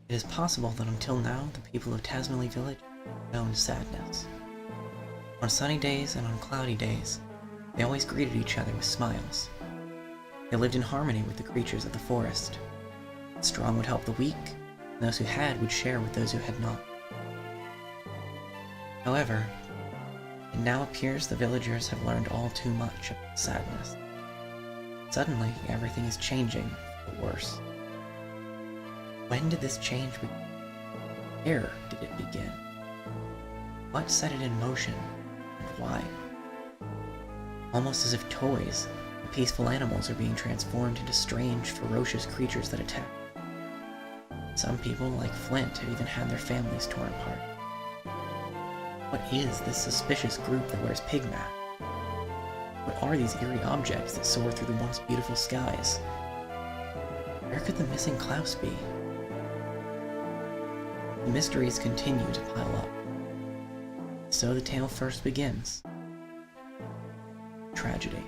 It is possible that until now, the people of Tasmily Village have known sadness. On sunny days and on cloudy days, they always greeted each other with smiles. They lived in harmony with the creatures of the forest. The strong would help the weak, and those who had would share with those who had not. However, it now appears the villagers have learned all too much about sadness. Suddenly, everything is changing for the worse. When did this change begin? Where did it begin? What set it in motion, and why? Almost as if toys, the peaceful animals are being transformed into strange, ferocious creatures that attack. Some people, like Flint, have even had their families torn apart. What is this suspicious group that wears pig masks? What are these eerie objects that soar through the once beautiful skies? Where could the missing Klaus be? The mysteries continue to pile up. So the tale first begins. Tragedy.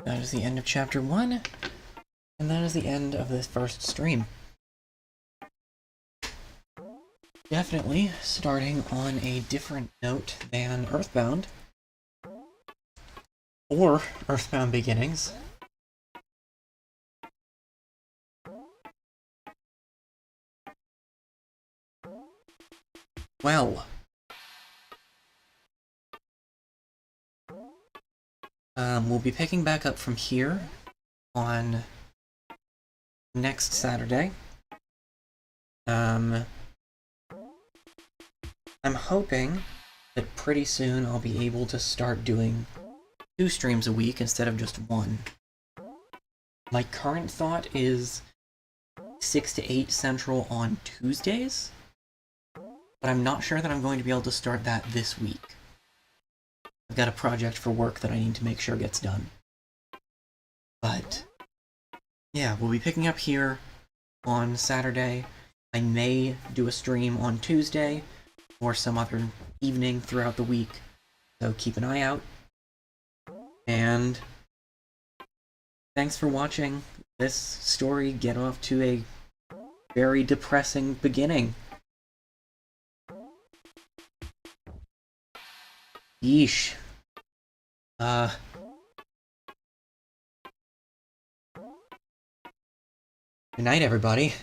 That is the end of chapter 1, and that is the end of this first stream. Definitely starting on a different note than Earthbound, or Earthbound Beginnings. Well, we'll be picking back up from here on next Saturday. I'm hoping that pretty soon I'll be able to start doing 2 streams a week instead of just 1. My current thought is 6 to 8 Central on Tuesdays, but I'm not sure that I'm going to be able to start that this week. I've got a project for work that I need to make sure gets done. But yeah, we'll be picking up here on Saturday. I may do a stream on Tuesday or some other evening throughout the week, so keep an eye out. And thanks for watching this story get off to a very depressing beginning. Yeesh. Good night, everybody.